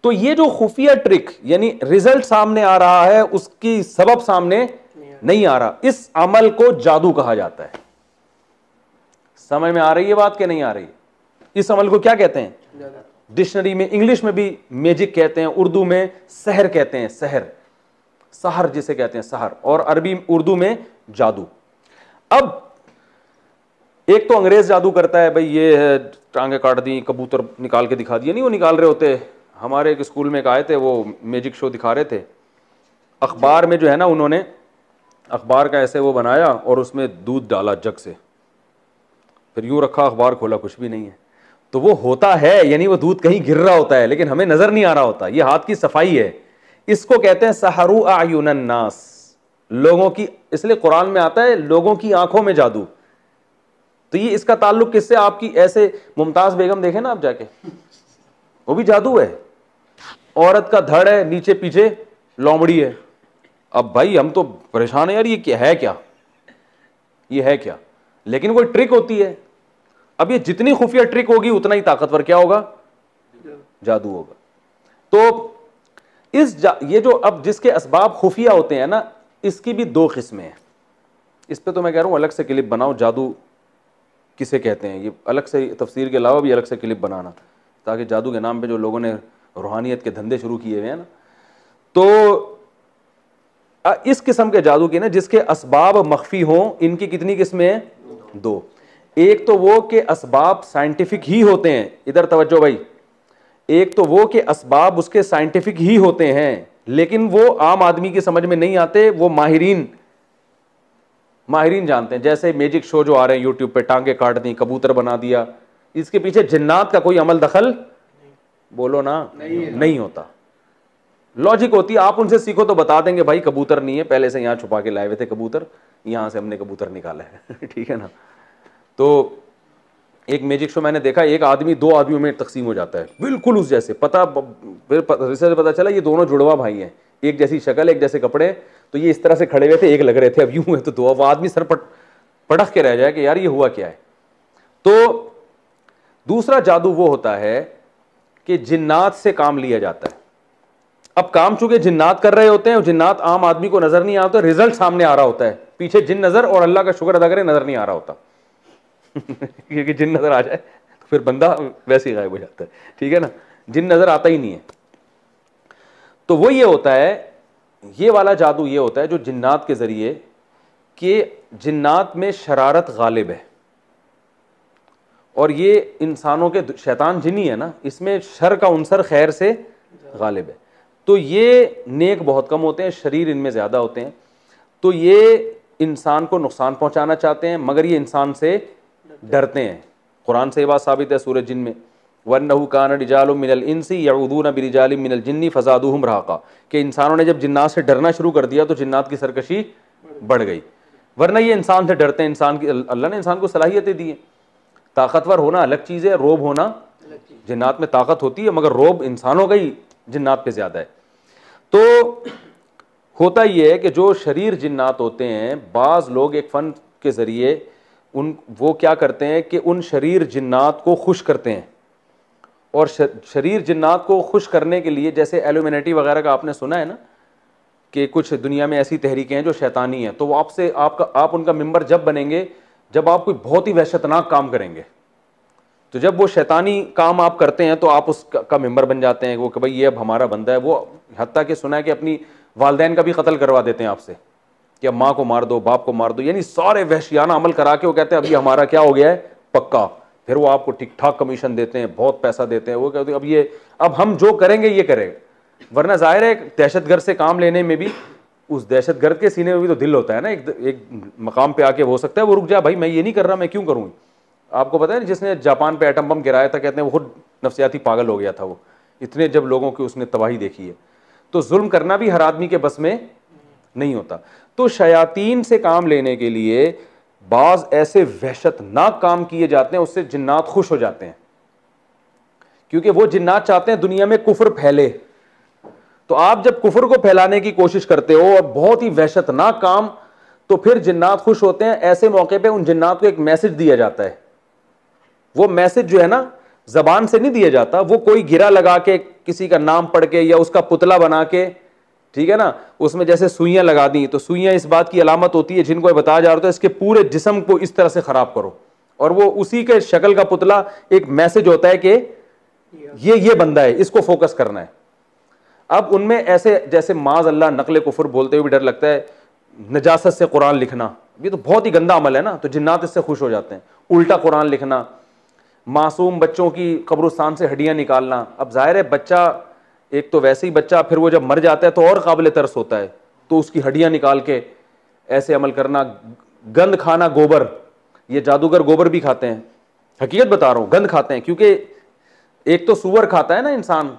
तो ये जो खुफिया ट्रिक यानी रिजल्ट सामने आ रहा है, उसकी सबब सामने नहीं आ रहा, इस अमल को जादू कहा जाता है। समझ में आ रही है बात कि नहीं आ रही? इस अमल को क्या कहते हैं? डिक्शनरी में इंग्लिश में भी मैजिक कहते हैं, उर्दू में सहर कहते हैं, सहर जिसे कहते हैं सहर, और अरबी उर्दू में जादू। अब एक तो अंग्रेज जादू करता है, भाई ये है टांगे काट दी, कबूतर निकाल के दिखा दिया, नहीं वो निकाल रहे होते। हमारे एक स्कूल में एक आए थे, वो मैजिक शो दिखा रहे थे, अखबार में जो है ना उन्होंने अखबार का ऐसे वो बनाया और उसमें दूध डाला जग से, फिर यूं रखा, अखबार खोला, कुछ भी नहीं है। तो वो होता है यानी वो दूध कहीं गिर रहा होता है लेकिन हमें नजर नहीं आ रहा होता, ये हाथ की सफाई है। इसको कहते हैं सहरु आयुनन नास, लोगों की, इसलिए कुरान में आता है लोगों की आंखों में जादू। तो ये इसका ताल्लुक किससे, आपकी ऐसे मुमताज बेगम देखे ना आप जाके, वो भी जादू है, औरत का धड़ है, नीचे पीछे लोमड़ी है। अब भाई हम तो परेशान है यार, ये क्या है, क्या ये है क्या, लेकिन कोई ट्रिक होती है। अब ये जितनी खुफिया ट्रिक होगी उतना ही ताकतवर क्या होगा, जादू होगा। तो ये जो अब जिसके असबाब खुफिया होते हैं ना, इसकी भी 2 किस्में हैं। इस पे तो मैं कह रहा हूं अलग से क्लिप बनाओ, जादू किसे कहते हैं, ये अलग से तफसीर के अलावा भी अलग से क्लिप बनाना, ताकि जादू के नाम पे जो लोगों ने रूहानियत के धंधे शुरू किए हुए हैं ना, तो इस किस्म के जादू की ना जिसके असबाब मख्फी हों, इनकी कितनी किस्में हैं? 2। एक तो वो के असबाब साइंटिफिक ही होते हैं, इधर तवज्जो भाई, एक तो वो के असबाब उसके साइंटिफिक ही होते हैं लेकिन वो आम आदमी की समझ में नहीं आते, वो माहिरीन जानते हैं। जैसे मैजिक शो जो आ रहे हैं यूट्यूब पे, टांगे काट दी, कबूतर बना दिया, इसके पीछे जिन्नात का कोई अमल दखल बोलो ना नहीं होता, लॉजिक होती है। आप उनसे सीखो तो बता देंगे भाई कबूतर नहीं है, पहले से यहां छुपा के लाए हुए थे कबूतर, यहां से हमने कबूतर निकाला है ठीक है ना। तो एक मैजिक शो मैंने देखा, एक आदमी 2 आदमियों में तकसीम हो जाता है बिल्कुल उस जैसे, फिर रिसर्च पता चला ये दोनों जुड़वा भाई हैं, एक जैसी शक्ल, एक जैसे कपड़े। तो ये इस तरह से खड़े हुए थे, एक लग रहे थे, अब यूं है तो 2, वो आदमी सर पटक के रह जाए कि यार ये हुआ क्या है। तो दूसरा जादू वो होता है कि जिन्नात से काम लिया जाता है। अब काम चूंकि जिन्नात कर रहे होते हैं और जिन्नात आम आदमी को नजर नहीं आता, रिजल्ट सामने आ रहा होता है, पीछे जिन नजर, और अल्लाह का शुक्र अदा करें नजर नहीं आ रहा होता क्योंकि जिन नजर आ जाए तो फिर बंदा वैसे ही गायब हो जाता है, ठीक है ना, जिन नजर आता ही नहीं है। तो वो ये होता है, ये वाला जादू ये होता है जो जिन्नात के जरिए, कि जिन्नात में शरारत गालिब है, और ये इंसानों के, शैतान जिन्नी है ना, इसमें शर का उनसर खैर से गालिब है। तो ये नेक बहुत कम होते हैं, शरीर इनमें ज़्यादा होते हैं। तो ये इंसान को नुकसान पहुंचाना चाहते हैं, मगर ये इंसान से डरते हैं। कुरान से ये बात साबित है सूरह जिन में, वन्नहु कान रिजालुम मिनल इंसी यऊदून बिरिजालिम मिनल जिन्नी फज़ादूहुम रहाका, कि इंसानों ने जब जिन्नात से डरना शुरू कर दिया तो जिन्नात की सरकशी बढ़ गई। वरना ये इंसान से डरते हैं, इंसान की अल्लाह ने इंसान को सलाहियतें दी हैं। ताकतवर होना अलग चीज़ है, रोब होना, जिन्नात में ताकत होती है मगर रोब इंसानों का ही जिन्नात पे ज़्यादा है। तो होता ये है कि जो शरीर जिन्नात होते हैं, बाज़ लोग एक फ़न के ज़रिए वो क्या करते हैं कि उन शरीर जिन्नात को खुश करते हैं। और शरीर जिन्नात को खुश करने के लिए, जैसे एल्यूमिनेटी वगैरह का आपने सुना है ना, कि कुछ दुनिया में ऐसी तहरीकें हैं जो शैतानी हैं, तो वो आप उनका मेंबर जब बनेंगे जब आप कोई बहुत ही वहशतनाक काम करेंगे। तो जब वो शैतानी काम आप करते हैं तो आप उसका मेंबर बन जाते हैं, वो कि भाई ये अब हमारा बंदा है। वो हत्ता कि सुना है कि अपनी वालदैन का भी कत्ल करवा देते हैं आपसे, कि अब माँ को मार दो, बाप को मार दो, यानी सारे वहशियाना अमल करा के वो कहते हैं अब ये हमारा क्या हो गया है, पक्का। फिर वो आपको ठीक ठाक कमीशन देते हैं, बहुत पैसा देते हैं। वो कहते हैं अब हम जो करेंगे ये करेंगे। वरना जाहिर है दहशतगर्द से काम लेने में भी उस दहशतगर्द के सीने में भी तो दिल होता है ना, एक मकाम पे आके हो सकता है वो रुक जाए, भाई मैं ये नहीं कर रहा, मैं क्यों करूँ। आपको पता है ना, जिसने जापान पे एटम बम गिराया था, कहते हैं वो खुद नफ्सियाती पागल हो गया था, वो इतने जब लोगों की उसने तबाही देखी है। तो जुल्म करना भी हर आदमी के बस में नहीं होता। तो शयातीन से काम लेने के लिए बाज ऐसे वहशतनाक काम किए जाते हैं, उससे जिन्नात खुश हो जाते हैं, क्योंकि वो जिन्नात चाहते हैं दुनिया में कुफ्र फैले। तो आप जब कुफ्र को फैलाने की कोशिश करते हो और बहुत ही वहशतनाक काम, तो फिर जिन्नात खुश होते हैं। ऐसे मौके पे उन जिन्नात को एक मैसेज दिया जाता है। वो मैसेज जो है ना, जबान से नहीं दिया जाता, वो कोई गिरा लगा के, किसी का नाम पढ़ के या उसका पुतला बना के, ठीक है ना, उसमें जैसे सुइयां लगा दी, तो सुइयां इस बात की अलामत होती है जिनको बताया जा रहा है इसके पूरे जिस्म को इस तरह से खराब करो, और वो उसी के शक्ल का पुतला एक मैसेज होता है कि ये बंदा है, इसको फोकस करना है। अब उनमें ऐसे जैसे माज अल्लाह नकल कुफर बोलते हुए भी डर लगता है, नजासत से कुरान लिखना, ये तो बहुत ही गंदा अमल है ना, तो जिन्नात इससे खुश हो जाते हैं। उल्टा कुरान लिखना, मासूम बच्चों की कब्रिस्तान से हड्डियां निकालना। अब जाहिर है बच्चा, एक तो वैसे ही बच्चा, फिर वो जब मर जाता है तो और काबिल तरस होता है, तो उसकी हड्डियां निकाल के ऐसे अमल करना। गंद खाना, गोबर, ये जादूगर गोबर भी खाते हैं, हकीकत बता रहा हूँ, गंद खाते हैं। क्योंकि एक तो सूअर खाता है ना इंसान,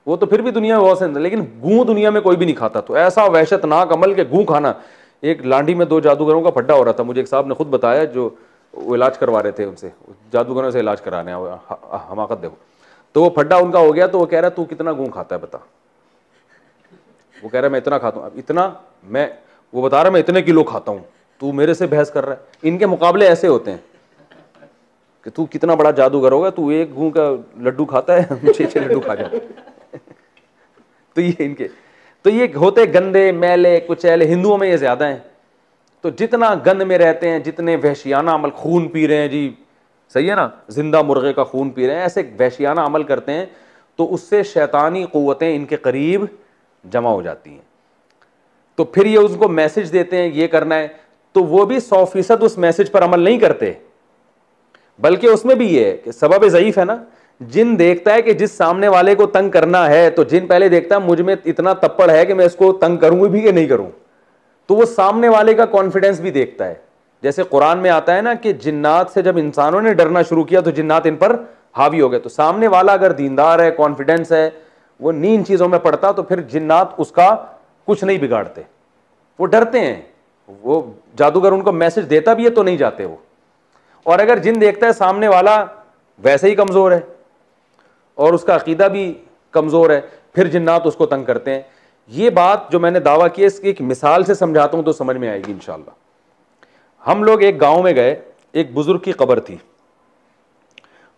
वो तो फिर भी दुनिया में बहुत से, लेकिन गूं दुनिया में कोई भी नहीं खाता। तो ऐसा वहशतनाक अमल के गूं खाना। एक लांडी में 2 जादूगरों का फड्डा हो रहा था, मुझे एक साहब ने खुद बताया, जो वो इलाज करवा रहे थे उनसे, जादूगरों से इलाज कराने, हमाकत देखो। तो वो फड्डा उनका हो गया, तो वो कह रहा तू कितना गूं खाता है बता। वो कह रहा मैं इतना खाता हूँ। अब इतना, वो बता रहा मैं इतने किलो खाता हूँ, तू मेरे से बहस कर रहा है। इनके मुकाबले ऐसे होते हैं कि तू कितना बड़ा जादूगर होगा, तू एक गूं का लड्डू खाता है, 6 लड्डू खा जाता है। तो ये होते गंदे, मैले, कुचैले। हिंदुओं में ये ज्यादा हैं। तो जितना गंद में रहते हैं, जितने वहशियाना अमल, खून पी रहे हैं जी, सही है ना, जिंदा मुर्गे का खून पी रहे हैं, ऐसे वहशियाना अमल करते हैं, तो उससे शैतानी कुव्वतें इनके करीब जमा हो जाती हैं। तो फिर ये उसको मैसेज देते हैं ये करना है, तो वो भी 100% उस मैसेज पर अमल नहीं करते, बल्कि उसमें भी ये है कि सबब ज़ईफ है ना। जिन देखता है कि जिस सामने वाले को तंग करना है, तो जिन पहले देखता है मुझ में इतना तप्पड़ है कि मैं इसको तंग करूंगी भी कि नहीं करूं, तो वो सामने वाले का कॉन्फिडेंस भी देखता है। जैसे कुरान में आता है ना कि जिन्नात से जब इंसानों ने डरना शुरू किया तो जिन्नात इन पर हावी हो गए। तो सामने वाला अगर दीनदार है, कॉन्फिडेंस है, वो नहीं इन चीजों में पड़ता, तो फिर जिन्नात उसका कुछ नहीं बिगाड़ते, वो डरते हैं। वो जादूगर उनको मैसेज देता भी है तो नहीं जाते वो। और अगर जिन देखता है सामने वाला वैसे ही कमजोर है और उसका अकीदा भी कमजोर है, फिर जिन्नात उसको तंग करते हैं। ये बात जो मैंने दावा किया, इसकी एक मिसाल से समझाता हूं तो समझ में आएगी इंशाअल्लाह। हम लोग एक गांव में गए, एक बुजुर्ग की कब्र थी।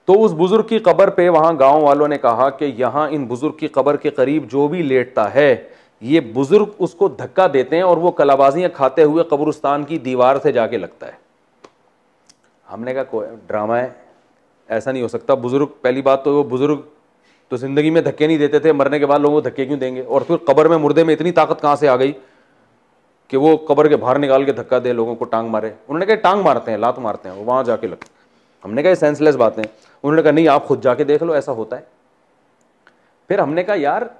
तो उस बुजुर्ग की कब्र पे वहां गांव वालों ने कहा कि यहां इन बुजुर्ग की कब्र के करीब जो भी लेटता है, ये बुजुर्ग उसको धक्का देते हैं और वो कलाबाजियां खाते हुए कब्रिस्तान की दीवार से जाके लगता है। हमने कहा कोई ड्रामा है, ऐसा नहीं हो सकता। बुजुर्ग, पहली बात तो वो बुजुर्ग तो जिंदगी में धक्के नहीं देते थे, मरने के बाद लोगों को धक्के क्यों देंगे? और फिर कब्र में, मुर्दे में इतनी ताकत कहां से आ गई कि वो कब्र के बाहर निकाल के धक्का दे, लोगों को टांग मारे? उन्होंने कहा टांग मारते हैं, लात मारते हैं, वो वहां जाके लगते। हमने कहा सेंसलेस बातें। उन्होंने कहा नहीं, आप खुद जाके देख लो, ऐसा होता है। फिर हमने कहा यार,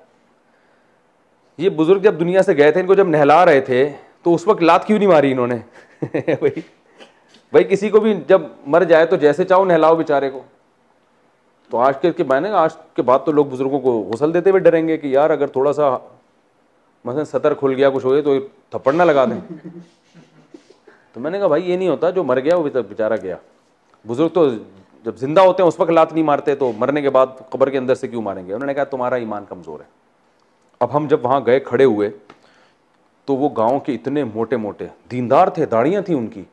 ये बुजुर्ग जब दुनिया से गए थे, इनको जब नहला रहे थे तो उस वक्त लात क्यों नहीं मारी इन्होंने? भाई भाई किसी को भी जब मर जाए तो जैसे चाहो नहलाओ बेचारे को। तो आज के मैंने आज के बाद तो लोग बुजुर्गों को गुस्ल देते हुए डरेंगे कि यार अगर थोड़ा सा मतलब सतर खुल गया कुछ हो गया तो थप्पड़ ना लगा दें। तो मैंने कहा भाई ये नहीं होता, जो मर गया वो बेचारा गया। बुजुर्ग तो जब जिंदा होते हैं उस वक्त लात नहीं मारते, तो मरने के बाद कब्र के अंदर से क्यों मारेंगे। उन्होंने कहा तुम्हारा ईमान कमज़ोर है। अब हम जब वहाँ गए खड़े हुए तो वो गांव के इतने मोटे मोटे दीनदार थे, दाढ़ियाँ थी उनकी।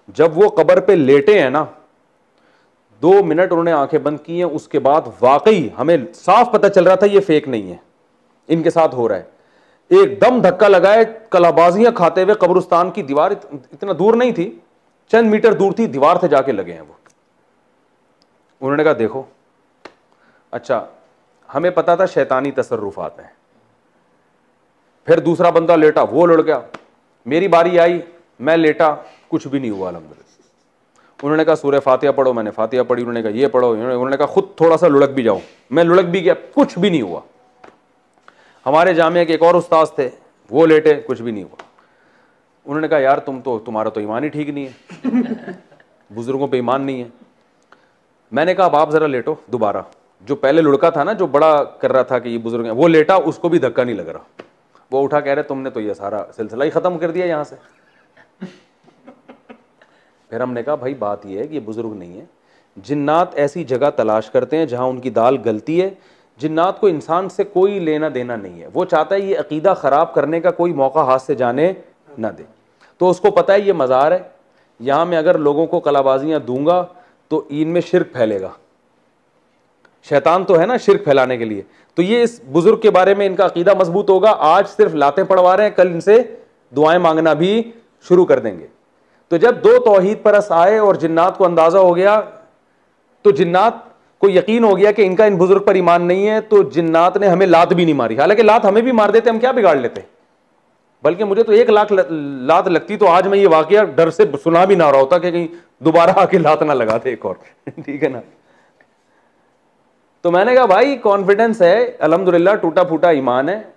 जब वो कब्र पे लेटे हैं ना, 2 मिनट उन्होंने आंखें बंद की हैं, उसके बाद वाकई हमें साफ पता चल रहा था ये फेक नहीं है, इनके साथ हो रहा है। एकदम धक्का लगाए, कलाबाजियां खाते हुए कब्रिस्तान की दीवार इतना दूर नहीं थी, चंद मीटर दूर थी, दीवार से जाके लगे हैं वो। उन्होंने कहा देखो, अच्छा हमें पता था शैतानी तसर्रुफात हैं। फिर दूसरा बंदा लेटा, वो लड़ गया, मेरी बारी आई, मैं लेटा, कुछ भी नहीं हुआ अल्हम्दुलिल्लाह। उन्होंने कहा सूरह फातिहा पढ़ो, मैंने फातिहा पढ़ी। उन्होंने कहा ये पढ़ो, उन्होंने कहा खुद थोड़ा सा लुढ़क भी जाओ, मैं लुढ़क भी गया, कुछ भी नहीं हुआ। हमारे जामिया के एक और उस्ताद थे, वो लेटे, कुछ भी नहीं हुआ। उन्होंने कहा यार तुम्हारा तो ईमान ही ठीक नहीं है, बुजुर्गों पे ईमान नहीं है। मैंने कहा अब आप जरा लेटो दोबारा। जो पहले लुढ़का था ना, जो बड़ा कर रहा था कि ये बुजुर्ग है, वो लेटा, उसको भी धक्का नहीं लग रहा। वो उठा, कह रहे तुमने तो ये सारा सिलसिला ही खत्म कर दिया यहाँ से। फिर हमने कहा भाई बात यह है कि ये बुजुर्ग नहीं है, जिन्नात ऐसी जगह तलाश करते हैं जहाँ उनकी दाल गलती है। जिन्नात को इंसान से कोई लेना देना नहीं है, वो चाहता है ये अकीदा ख़राब करने का कोई मौका हाथ से जाने ना दे। तो उसको पता है ये मज़ार है, यहाँ मैं अगर लोगों को कलाबाजियाँ दूंगा तो इनमें शिर्क फैलेगा। शैतान तो है ना शिर्क फैलाने के लिए। तो ये इस बुजुर्ग के बारे में इनका अकीदा मजबूत होगा। आज सिर्फ लातें पड़वा रहे हैं, कल इनसे दुआएं मांगना भी शुरू कर देंगे। तो जब 2 तौहीद परस्त आए और जिन्नात को अंदाजा हो गया, तो जिन्नात को यकीन हो गया कि इनका इन बुजुर्ग पर ईमान नहीं है, तो जिन्नात ने हमें लात भी नहीं मारी। हालांकि लात हमें भी मार देते, हम क्या बिगाड़ लेते, बल्कि मुझे तो 1 लाख लात लगती तो आज मैं ये वाकया डर से सुना भी ना रहा होता कि कहीं दोबारा आके लात ना लगा दे एक और। ठीक है ना। तो मैंने कहा भाई कॉन्फिडेंस है, अल्हम्दुलिल्लाह टूटा फूटा ईमान है,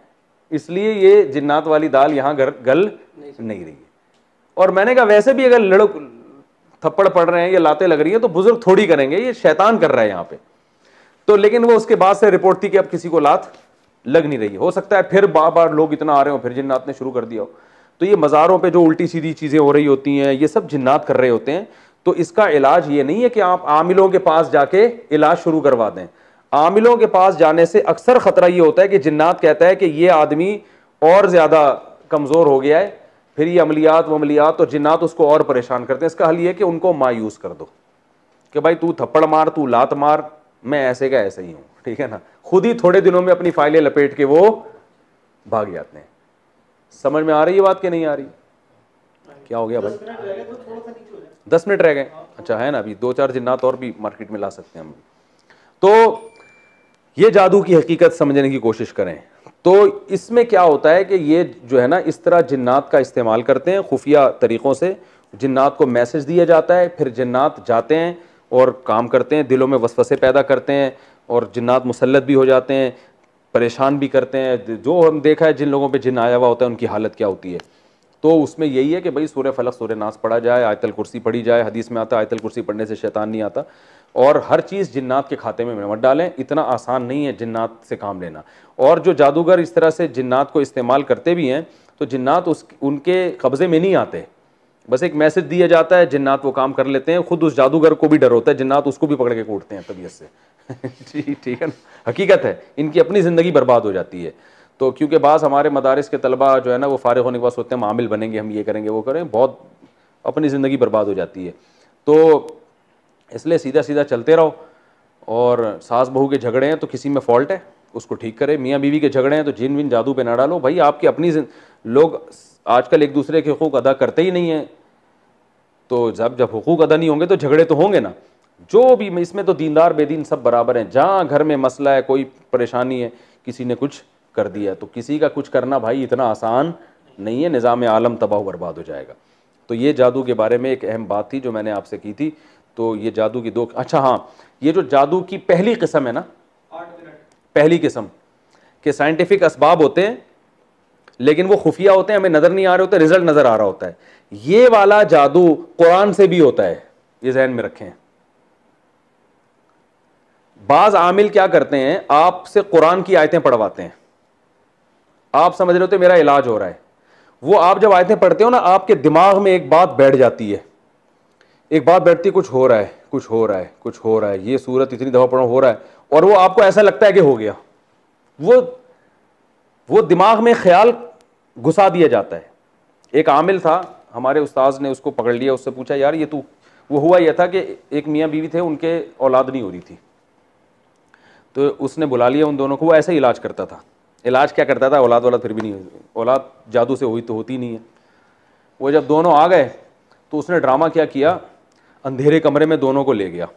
इसलिए ये जिन्नात वाली दाल यहां गल नहीं रही है। और मैंने कहा वैसे भी अगर लड़क थप्पड़ पड़ रहे हैं या लातें लग रही है तो बुजुर्ग थोड़ी करेंगे, ये शैतान कर रहा है यहाँ पे। तो लेकिन वो उसके बाद से रिपोर्ट थी कि अब किसी को लात लग नहीं रही है। हो सकता है फिर बार बार लोग इतना आ रहे हो, फिर जिन्नात ने शुरू कर दिया हो। तो ये मज़ारों पे जो उल्टी सीधी चीज़ें हो रही होती हैं, ये सब जिन्नात कर रहे होते हैं। तो इसका इलाज ये नहीं है कि आप आमिलों के पास जाके इलाज शुरू करवा दें। आमिलों के पास जाने से अक्सर ख़तरा ये होता है कि जिन्नात कहता है कि ये आदमी और ज़्यादा कमज़ोर हो गया है, फिर ये अमलियात वमलियात, तो जिन्नात उसको और परेशान करते हैं। इसका हल ये है कि उनको मायूस कर दो कि भाई तू थप्पड़ मार, तू लात मार, मैं ऐसे का ऐसे ही हूँ। ठीक है ना। खुद ही थोड़े दिनों में अपनी फाइलें लपेट के वो भाग जाते हैं। समझ में आ रही है बात कि नहीं आ रही? क्या हो गया भाई? 10 मिनट रह गए। अच्छा है ना, अभी 2-4 जिन्नात और भी मार्केट में ला सकते हैं हम। तो ये जादू की हकीकत समझने की कोशिश करें। तो इसमें क्या होता है कि ये जो है ना, इस तरह जिन्नात का इस्तेमाल करते हैं खुफिया तरीक़ों से। जिन्नात को मैसेज दिया जाता है, फिर जिन्नात जाते हैं और काम करते हैं, दिलों में वसवसे पैदा करते हैं, और जिन्नात मुसल्लत भी हो जाते हैं, परेशान भी करते हैं। जो हम देखा है जिन लोगों पे जिन आया हुआ होता है उनकी हालत क्या होती है। तो उसमें यही है कि भाई सूरह फलक सूरह नास पढ़ा जाए, आयतल कुर्सी पढ़ी जाए। हदीस में आता है आयतल कुर्सी पढ़ने से शैतान नहीं आता। और हर चीज़ जिन्नात के खाते में मत डालें, इतना आसान नहीं है जिन्नात से काम लेना। और जो जादूगर इस तरह से जिन्नात को इस्तेमाल करते भी हैं, तो जिन्नात उनके कब्ज़े में नहीं आते, बस एक मैसेज दिया जाता है, जिन्नात वो काम कर लेते हैं। खुद उस जादूगर को भी डर होता है, जिन्नात उसको भी पकड़ के कूटते हैं तबीयत से। ठीक है ना, हकीकत है, इनकी अपनी ज़िंदगी बर्बाद हो जाती है। तो क्योंकि बाज़ हमारे मदारिस के तलबा जो है ना, वो फारिग होने के बाद सोचते हैं मामिल बनेंगे, हम ये करेंगे वो करें, बहुत अपनी ज़िंदगी बर्बाद हो जाती है। तो इसलिए सीधा सीधा चलते रहो। और सास बहू के झगड़े हैं तो किसी में फॉल्ट है, उसको ठीक करे। मियाँ बीवी के झगड़े हैं तो जिन विन जादू पे ना डालो भाई। आपकी अपनी लोग आजकल एक दूसरे के हुकूक अदा करते ही नहीं हैं, तो जब हुकूक अदा नहीं होंगे तो झगड़े तो होंगे ना। जो भी, इसमें तो दीनदार बेदीन सब बराबर हैं। जहाँ घर में मसला है, कोई परेशानी है, किसी ने कुछ कर दिया, तो किसी का कुछ करना भाई इतना आसान नहीं है, निज़ाम आलम तबाह बर्बाद हो जाएगा। तो ये जादू के बारे में एक अहम बात थी जो मैंने आपसे की थी। तो ये जादू की 2, अच्छा हाँ, ये जो जादू की पहली किस्म है ना, पहली किस्म के साइंटिफिक असबाब होते हैं, लेकिन वो खुफिया होते हैं, हमें नजर नहीं आ रहे होते, रिजल्ट नजर आ रहा होता है। ये वाला जादू कुरान से भी होता है, ये ज़हन में रखें। बाज आमिल क्या करते हैं, आपसे कुरान की आयतें पढ़वाते हैं, आप समझ रहे होते मेरा इलाज हो रहा है। वो आप जब आयतें पढ़ते हो ना, आपके दिमाग में एक बात बैठ जाती है, एक बात बैठती है, कुछ हो रहा है, कुछ हो रहा है, कुछ हो रहा है, ये सूरत इतनी दफा पढ़ो हो रहा है, और वो आपको ऐसा लगता है कि हो गया। वो दिमाग में ख्याल घुसा दिया जाता है। एक आमिल था, हमारे उस्ताद ने उसको पकड़ लिया, उससे पूछा यार ये तू, वो हुआ यह था कि एक मियाँ बीवी थे, उनके औलाद नहीं हो रही थी, तो उसने बुला लिया उन दोनों को। वो ऐसे ही इलाज करता था। इलाज क्या करता था, औलाद फिर भी नहीं हुई, औलाद जादू से हुई तो होती नहीं है। वो जब दोनों आ गए तो उसने ड्रामा क्या किया, अंधेरे कमरे में दोनों को ले गया,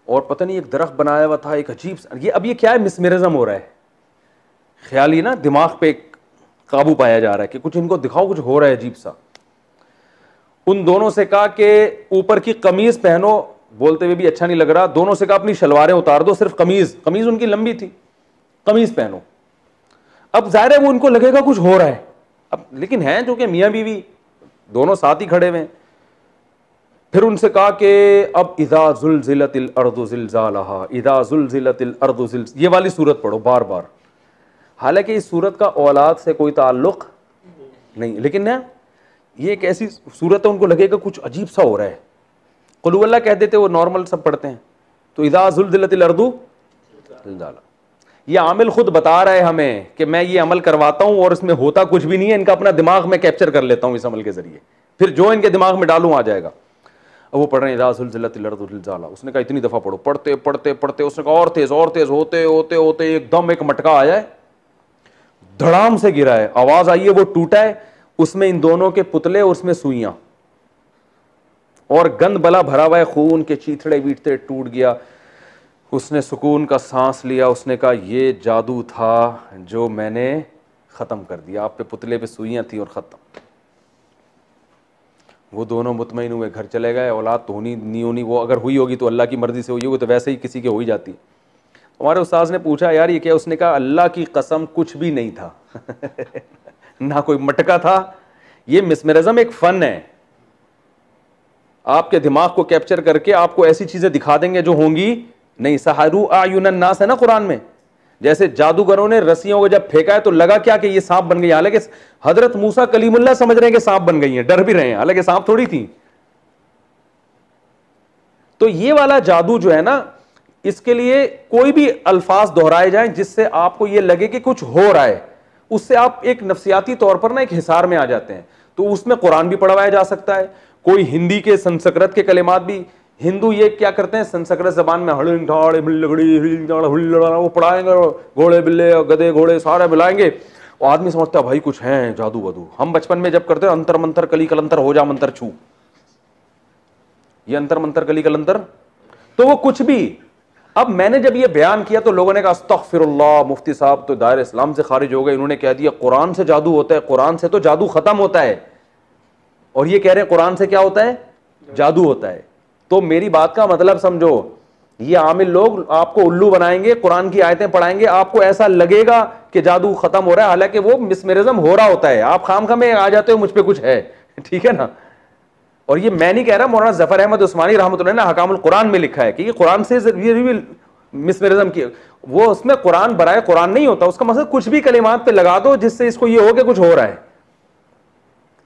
और पता नहीं एक दरख्त बनाया हुआ था, एक अजीब ये क्या है, मिसमेरिज्म हो रहा है, ख्याली ना दिमाग पे काबू पाया जा रहा है कि कुछ इनको दिखाओ, कुछ हो रहा है अजीब सा। उन दोनों से कहा कि ऊपर की कमीज पहनो, बोलते हुए भी अच्छा नहीं लग रहा। दोनों से कहा अपनी शलवारें उतार दो, सिर्फ कमीज उनकी लंबी थी, कमीज पहनो। अब जाहिर है वो उनको लगेगा कुछ हो रहा है, अब लेकिन हैं जो कि मियाँ बीवी दोनों साथ ही खड़े हुए। फिर उनसे कहा कि अब इज़ा ज़ुलज़िलतिल अर्दु ज़िलज़ालहा, इज़ा ज़ुलज़िलतिल अर्दु ज़िलज़ालहा, ये वाली सूरत पढ़ो बार बार। हालांकि इस सूरत का औलाद से कोई ताल्लुक नहीं, लेकिन ना ये एक ऐसी सूरत है, उनको लगेगा कुछ अजीब सा हो रहा है। कुल हुवल्लाह कह देते, वो नॉर्मल सब पढ़ते हैं। तो इज़ा ज़ुलज़िलतिल अर्दु ज़िलज़ालहा, ये आमिल खुद बता रहा है हमें कि मैं ये अमल करवाता हूं और इसमें होता कुछ भी नहीं है, इनका अपना दिमाग में कैप्चर कर लेता हूं इस अमल के जरिए, फिर जो इनके दिमाग में डालूं आ जाएगा। अब वो पढ़ रहे हैं, उसने कहा इतनी दफा पढ़ो, पढ़ते पढ़ते पढ़ते उसने कहा और तेज होते होते होते एकदम एक मटका आया है, धड़ाम से गिरा है, आवाज आई है, वो टूटा है, उसमें इन दोनों के पुतले और उसमें सुइयां और गंद बला भरा हुआ है, खून के चीथड़े बीटते टूट गया। उसने सुकून का सांस लिया, उसने कहा ये जादू था जो मैंने ख़त्म कर दिया, आप पे पुतले पे सुइयां थी और ख़त्म। वो दोनों मुतमईन हुए, घर चले गए। औलाद तो होनी नहीं होनी, वो अगर हुई होगी तो अल्लाह की मर्ज़ी से हुई होगी, तो वैसे ही किसी के हो ही जाती। हमारे उस्ताद ने पूछा यार ये क्या, उसने कहा अल्लाह की कसम कुछ भी नहीं था ना कोई मटका था, ये मिसमेरिज्म एक फ़न है, आपके दिमाग को कैप्चर करके आपको ऐसी चीज़ें दिखा देंगे जो होंगी नहीं। सहारू आयुनन नास है ना कुरान में, जैसे जादूगरों ने रस्सियों को जब फेंका है तो लगा क्या कि ये सांप बन गई, हालांकि हजरत मूसा कलीमुल्लाह समझ रहे हैं कि सांप बन गई हैं, डर भी रहे हैं, हालांकि सांप थोड़ी थी। तो ये वाला जादू जो है ना, इसके लिए कोई भी अल्फाज दोहराए जाएं जिससे आपको ये लगे कि कुछ हो रहा है, उससे आप एक नफ्सियाती तौर पर ना एक हिसार में आ जाते हैं। तो उसमें कुरान भी पढ़वाया जा सकता है, कोई हिंदी के संस्कृत के कलिमात भी, हिंदू ये क्या करते हैं संस्कृत जबान में वो पढ़ाएंगे, घोड़े बिल्ले गधे घोड़े सारे मिलाएंगे, और आदमी समझता है भाई कुछ है जादू वादू। हम बचपन में जब करते हैं अंतर मंतर कली कलंतर हो जा मंतर छू, ये अंतर मंतर कली कलंतर, तो वो कुछ भी। अब मैंने जब ये बयान किया तो लोगों ने कहा अस्तगफिरुल्लाह, मुफ्ती साहब तो दायरे इस्लाम से खारिज हो गए, इन्होंने कह दिया कुरान से जादू होता है, कुरान से तो जादू खत्म होता है, और ये कह रहे हैं कुरान से क्या होता है, जादू होता है। तो मेरी बात का मतलब समझो, ये आमिल लोग आपको उल्लू बनाएंगे, कुरान की आयतें पढ़ाएंगे, आपको ऐसा लगेगा कि जादू खत्म हो रहा है, हालांकि वो मिसमेरिज्म हो रहा होता है। आप खामखा में आ जाते हो मुझ पे कुछ है, ठीक है ना। और ये मैं नहीं कह रहा, मौलाना जफर अहमद उस्मानी रहमतुल्लाह ने हकामुल कुरान में लिखा है कि ये कुरान से मिसमेरिज्म की, वो उसमें कुरान बराए कुरान नहीं होता, उसका मतलब कुछ भी कलिमात पे लगा दो जिससे इसको ये हो कि कुछ हो रहा है,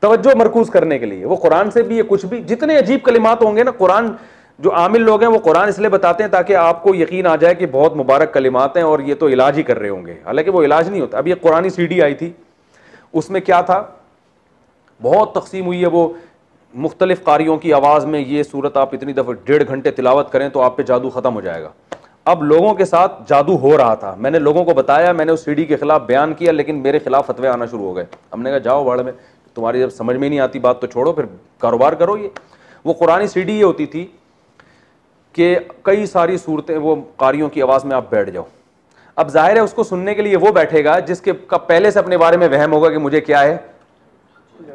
तवज्जो मरकूज करने के लिए। वो कुरान से भी ये कुछ भी, जितने अजीब कलिमात होंगे ना, कुरान जो आमिल लोग हैं वो कुरान इसलिए बताते हैं ताकि आपको यकीन आ जाए कि बहुत मुबारक कलिमात हैं और ये तो इलाज ही कर रहे होंगे, हालांकि वो इलाज नहीं होता। अभी एक कुरानी सीडी आई थी, उसमें क्या था, बहुत तकसीम हुई है, वो मुख्तलिफ कारियों की आवाज़ में ये सूरत आप इतनी दफ़ा 1.5 घंटे तिलावत करें तो आप पे जादू ख़त्म हो जाएगा। अब लोगों के साथ जादू हो रहा था, मैंने लोगों को बताया, मैंने उस सीडी के खिलाफ बयान किया, लेकिन मेरे खिलाफ फतवे आना शुरू हो गए। हमने कहा जाओ बाढ़ में, तुम्हारी जब समझ में नहीं आती बात तो छोड़ो, फिर कारोबार करो। ये वो कुरानी सीडी ये होती थी कि कई सारी सूरतें, वो कारियों की आवाज़ में आप बैठ जाओ। अब जाहिर है उसको सुनने के लिए वो बैठेगा जिसके का पहले से अपने बारे में वहम होगा कि मुझे क्या है,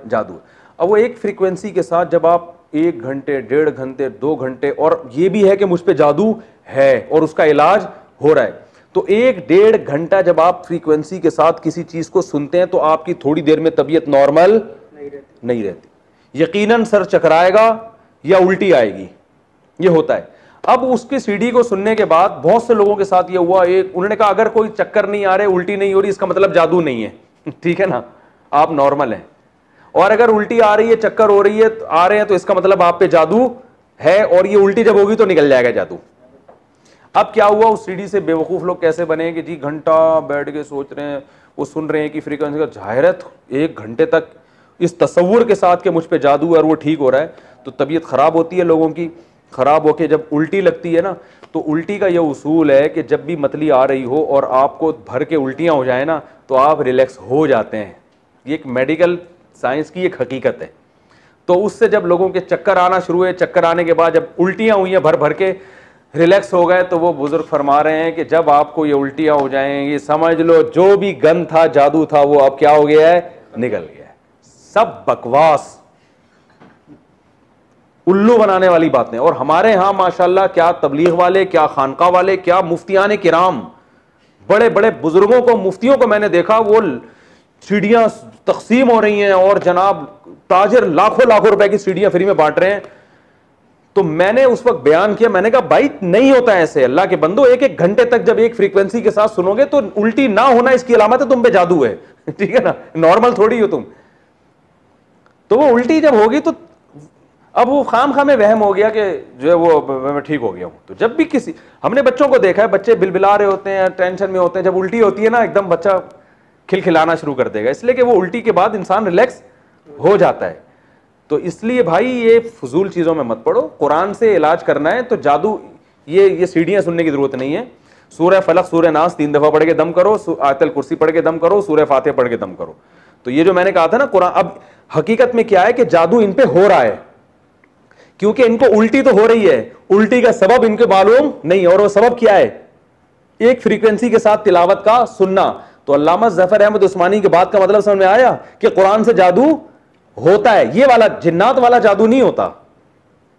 जादू। अब वो एक फ्रीक्वेंसी के साथ जब आप 1 घंटे 1.5 घंटे 2 घंटे, और ये भी है कि मुझ पे जादू है और उसका इलाज हो रहा है, तो 1-1.5 घंटा जब आप फ्रीक्वेंसी के साथ किसी चीज को सुनते हैं तो आपकी थोड़ी देर में तबीयत नॉर्मल नहीं रहती, यकीनन सर चकराएगा या उल्टी आएगी, ये होता है। अब उसकी सीडी को सुनने के बाद बहुत से लोगों के साथ ये हुआ, एक उन्होंने कहा अगर कोई चक्कर नहीं आ रहे, उल्टी नहीं हो रही, इसका मतलब जादू नहीं है। ठीक है ना, आप नॉर्मल हैं। और अगर उल्टी आ रही है, चक्कर हो रही है, आ रहे हैं, तो इसका मतलब आप पे जादू है, और ये उल्टी जब होगी तो निकल जाएगा जादू। अब क्या हुआ, उस सीडी से बेवकूफ लोग कैसे बने कि जी घंटा बैठ के सोच रहे हैं, वो सुन रहे हैं कि फ्रीक्वेंसी का, जाहिर है 1 घंटे तक इस तस्वुर के साथ कि मुझ पे जादू है और वो ठीक हो रहा है, तो तबीयत खराब होती है लोगों की। खराब होके जब उल्टी लगती है ना, तो उल्टी का ये उसूल है कि जब भी मतली आ रही हो और आपको भर के उल्टियां हो जाए ना, तो आप रिलैक्स हो जाते हैं। ये एक मेडिकल साइंस की एक हकीकत है। तो उससे जब लोगों के चक्कर आना शुरू हुए, चक्कर आने के बाद जब उल्टियां हुई हैं, भर भर के रिलैक्स हो गए, तो वो बुजुर्ग फरमा रहे हैं कि जब आपको ये उल्टियां हो जाएंगी, समझ लो जो भी गन था, जादू था, वो अब क्या हो गया है, निकल गया है। सब बकवास, उल्लू बनाने वाली बातें। और हमारे यहां माशाल्लाह क्या तबलीग वाले, क्या खानका वाले, क्या मुफ्तियान किराम, बड़े बड़े बुजुर्गों को, मुफ्तियों को मैंने देखा, वो सीढ़ियां तकसीम हो रही हैं और जनाब ताजिर लाखों लाखों रुपए की सीढ़ियां फ्री में बांट रहे हैं। तो मैंने उस वक्त बयान किया, मैंने कहा भाई नहीं होता ऐसे, अल्लाह के बंदो, 1-1 घंटे तक जब एक फ्रीक्वेंसी के साथ सुनोगे तो उल्टी ना होना इसकी अलामत है, तुम पे जादू है। ठीक है ना, नॉर्मल थोड़ी हो तुम। तो वो उल्टी जब होगी तो अब वो खाम में वहम हो गया कि जो है वो मैं ठीक हो गया हूं। तो जब भी किसी, हमने बच्चों को देखा है, बच्चे बिलबिला रहे होते हैं, टेंशन में होते हैं, जब उल्टी होती है ना, एकदम बच्चा खिलखिलाना शुरू कर देगा, इसलिए कि वो उल्टी के बाद इंसान रिलैक्स हो जाता है। तो इसलिए भाई ये फजूल चीजों में मत पड़ो, कुरान से इलाज करना है तो जादू, ये सीढ़ियां सुनने की जरूरत नहीं है। सूरह फलक, सूरह नास 3 दफा पढ़ के दम करो, आयतल कुर्सी पढ़ के दम करो, सूरह फातिहा पढ़ के दम करो। तो ये जो मैंने कहा था ना कुरान, अब हकीकत में क्या है कि जादू इन पे हो रहा है, क्योंकि इनको उल्टी तो हो रही है, उल्टी का सबब इनको मालूम नहीं, और वो सबब क्या है, एक फ्रीक्वेंसी के साथ तिलावत का सुनना। तो अल्लामा ज़फ़र अहमद उस्मानी की बात का मतलब समझ में आया कि कुरान से जादू होता है, ये वाला जिन्नात वाला जादू नहीं होता,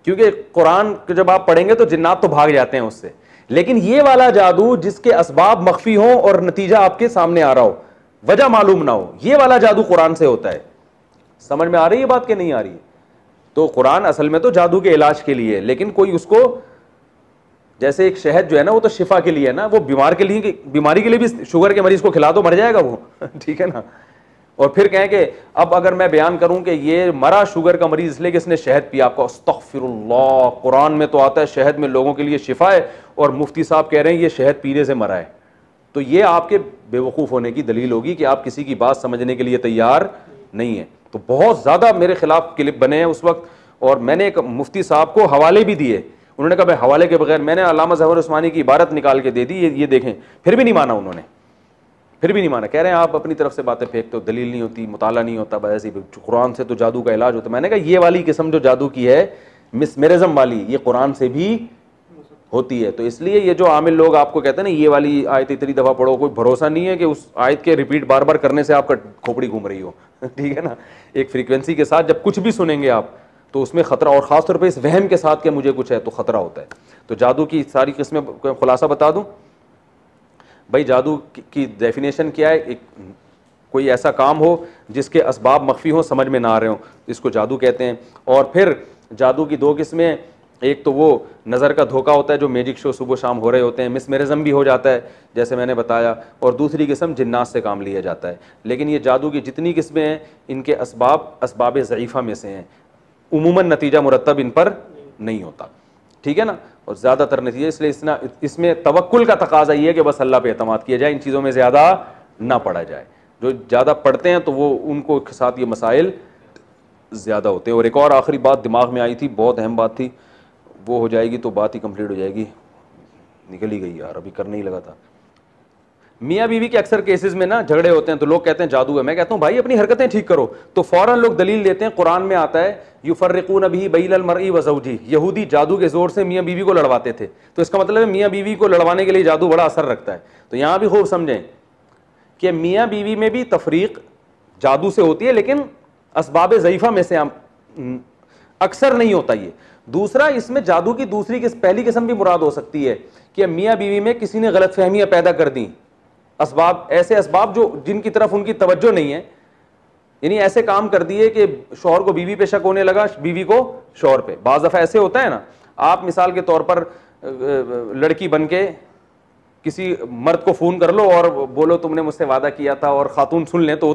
क्योंकि कुरान जब आप पढ़ेंगे तो जिन्नात तो भाग जाते हैं उससे, लेकिन ये वाला जादू जिसके असबाब मख्फी हो और नतीजा आपके सामने आ रहा हो, वजह मालूम ना हो, ये वाला जादू कुरान से होता है। समझ में आ रही है बात कि नहीं आ रही है? तो कुरान असल में तो जादू के इलाज के लिए है, लेकिन कोई उसको, जैसे एक शहद जो है ना, वो तो शिफा के लिए है ना, वो बीमार के लिए, बीमारी के लिए भी, शुगर के मरीज को खिला दो मर जाएगा वो। ठीक है ना। और फिर कहें कि अब अगर मैं बयान करूं कि ये मरा शुगर का मरीज इसलिए कि इसने शहद पिया, आपको अस्तगफिरुल्लाह, कुरान में तो आता है शहद में लोगों के लिए शिफा है, और मुफ्ती साहब कह रहे हैं ये शहद पीने से मरा है। तो ये आपके बेवकूफ़ होने की दलील होगी कि आप किसी की बात समझने के लिए तैयार नहीं है। तो बहुत ज़्यादा मेरे खिलाफ क्लिप बने हैं उस वक्त, और मैंने एक मुफ्ती साहब को हवाले भी दिए, उन्होंने कहा भाई हवाले के बगैर, मैंने अल्लामा ज़फ़र उस्मानी की इबारत निकाल के दे दी, ये देखें, फिर भी नहीं माना उन्होंने, फिर भी नहीं माना। कह रहे हैं आप अपनी तरफ से बातें फेंकते हो, दलील नहीं होती, मुताला नहीं होता, बस ऐसी, कुरान से तो जादू का इलाज होता है। मैंने कहा ये वाली किस्म जो जादू की है, मिसमेरिज्म वाली, ये कुरान से भी होती है। तो इसलिए ये जो आमिल लोग आपको कहते हैं ना ये वाली आयत इतनी दफ़ा पढ़ो, कोई भरोसा नहीं है कि उस आयत के रिपीट बार बार करने से आपका खोपड़ी घूम रही हो। ठीक है ना। एक फ्रीक्वेंसी के साथ जब कुछ भी सुनेंगे आप तो उसमें खतरा, और ख़ासतौर पर इस वहम के साथ कि मुझे कुछ है तो खतरा होता है। तो जादू की सारी किस्में खुलासा बता दूं भाई, जादू की डेफिनेशन क्या है, एक कोई ऐसा काम हो जिसके असबाब मख्फी हो, समझ में ना आ रहे हो, इसको जादू कहते हैं। और फिर जादू की 2 किस्में, एक तो वो नज़र का धोखा होता है जो मैजिक शो सुबह शाम हो रहे होते हैं, मिसमेरिज्म भी हो जाता है जैसे मैंने बताया, और दूसरी किस्म जिन्नात से काम लिया जाता है। लेकिन ये जादू की जितनी किस्में हैं इनके असबाब ज़ईफ़ा में से हैं, उमूमन नतीजा मुरतब इन पर नहीं होता। ठीक है ना। और ज़्यादातर नतीजे, इसलिए इसमें तवक्कुल का तकाज़ा ये है कि बस अल्लाह पे एतमाद किया जाए, इन चीज़ों में ज़्यादा ना पड़ा जाए। जो ज़्यादा पढ़ते हैं तो वो उनको के साथ ये मसाइल ज़्यादा होते हैं। और एक और आखिरी बात दिमाग में आई थी, बहुत अहम बात थी, वो हो जाएगी तो बात ही कंप्लीट हो जाएगी, निकल ही गई यार, अभी करने ही लगा था। मियाँ बीवी के अक्सर केसेस में ना झगड़े होते हैं तो लोग कहते हैं जादू है। मैं कहता हूँ भाई अपनी हरकतें ठीक करो, तो फौरन लोग दलील देते हैं, कुरान में आता है युफर्रिकून बिही बैनल मरई व ज़ौजी, यहूदी जादू के जोर से मियाँ बीवी को लड़वाते थे, तो इसका मतलब है मियाँ बीवी को लड़वाने के लिए जादू बड़ा असर रखता है। तो यहाँ भी खूब समझें कि मियाँ बीवी में भी तफरीक जादू से होती है, लेकिन असबाब ज़ईफ़ा में से अक्सर नहीं होता ये। दूसरा, इसमें जादू की पहली किस्म भी मुराद हो सकती है कि मियाँ बीवी में किसी ने गलत फहमियाँ पैदा कर दी, असबाब, ऐसे असबाब जो जिनकी तरफ उनकी तवज्जो नहीं है, यानी ऐसे काम कर दिए कि शौहर को बीवी पे शक होने लगा, बीवी को शौहर पे। बाज़ दफ़ा ऐसे होता है ना, आप मिसाल के तौर पर लड़की बन के किसी मर्द को फ़ोन कर लो और बोलो तुमने मुझसे वादा किया था, और खातून सुन लें तो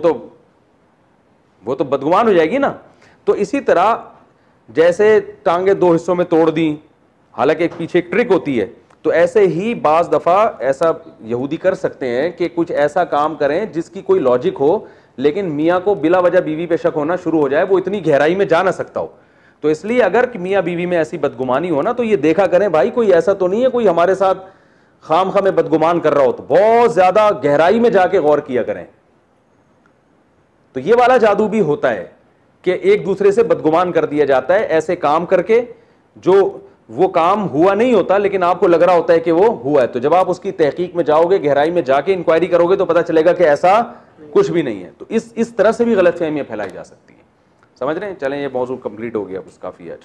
वो तो बदगुमान हो जाएगी ना। तो इसी तरह जैसे टांगे दो हिस्सों में तोड़ दी, हालांकि एक पीछे एक ट्रिक होती है, तो ऐसे ही बाज़ दफ़ा ऐसा यहूदी कर सकते हैं कि कुछ ऐसा काम करें जिसकी कोई लॉजिक हो, लेकिन मियाँ को बिला वजह बीवी पे शक होना शुरू हो जाए, वो इतनी गहराई में जा ना सकता हो। तो इसलिए अगर मियाँ बीवी में ऐसी बदगुमानी हो ना, तो ये देखा करें भाई कोई ऐसा तो नहीं है कोई हमारे साथ खामखा में बदगुमान कर रहा हो, तो बहुत ज्यादा गहराई में जाके गौर किया करें। तो ये वाला जादू भी होता है कि एक दूसरे से बदगुमान कर दिया जाता है ऐसे काम करके जो वो काम हुआ नहीं होता, लेकिन आपको लग रहा होता है कि वो हुआ है। तो जब आप उसकी तहकीक में जाओगे, गहराई में जाके इंक्वायरी करोगे, तो पता चलेगा कि ऐसा कुछ भी नहीं है। तो इस तरह से भी गलतफहमियां फैलाई जा सकती हैं। समझ रहे हैं? चलें, ये मौजूद कंप्लीट हो गया, बस काफी है।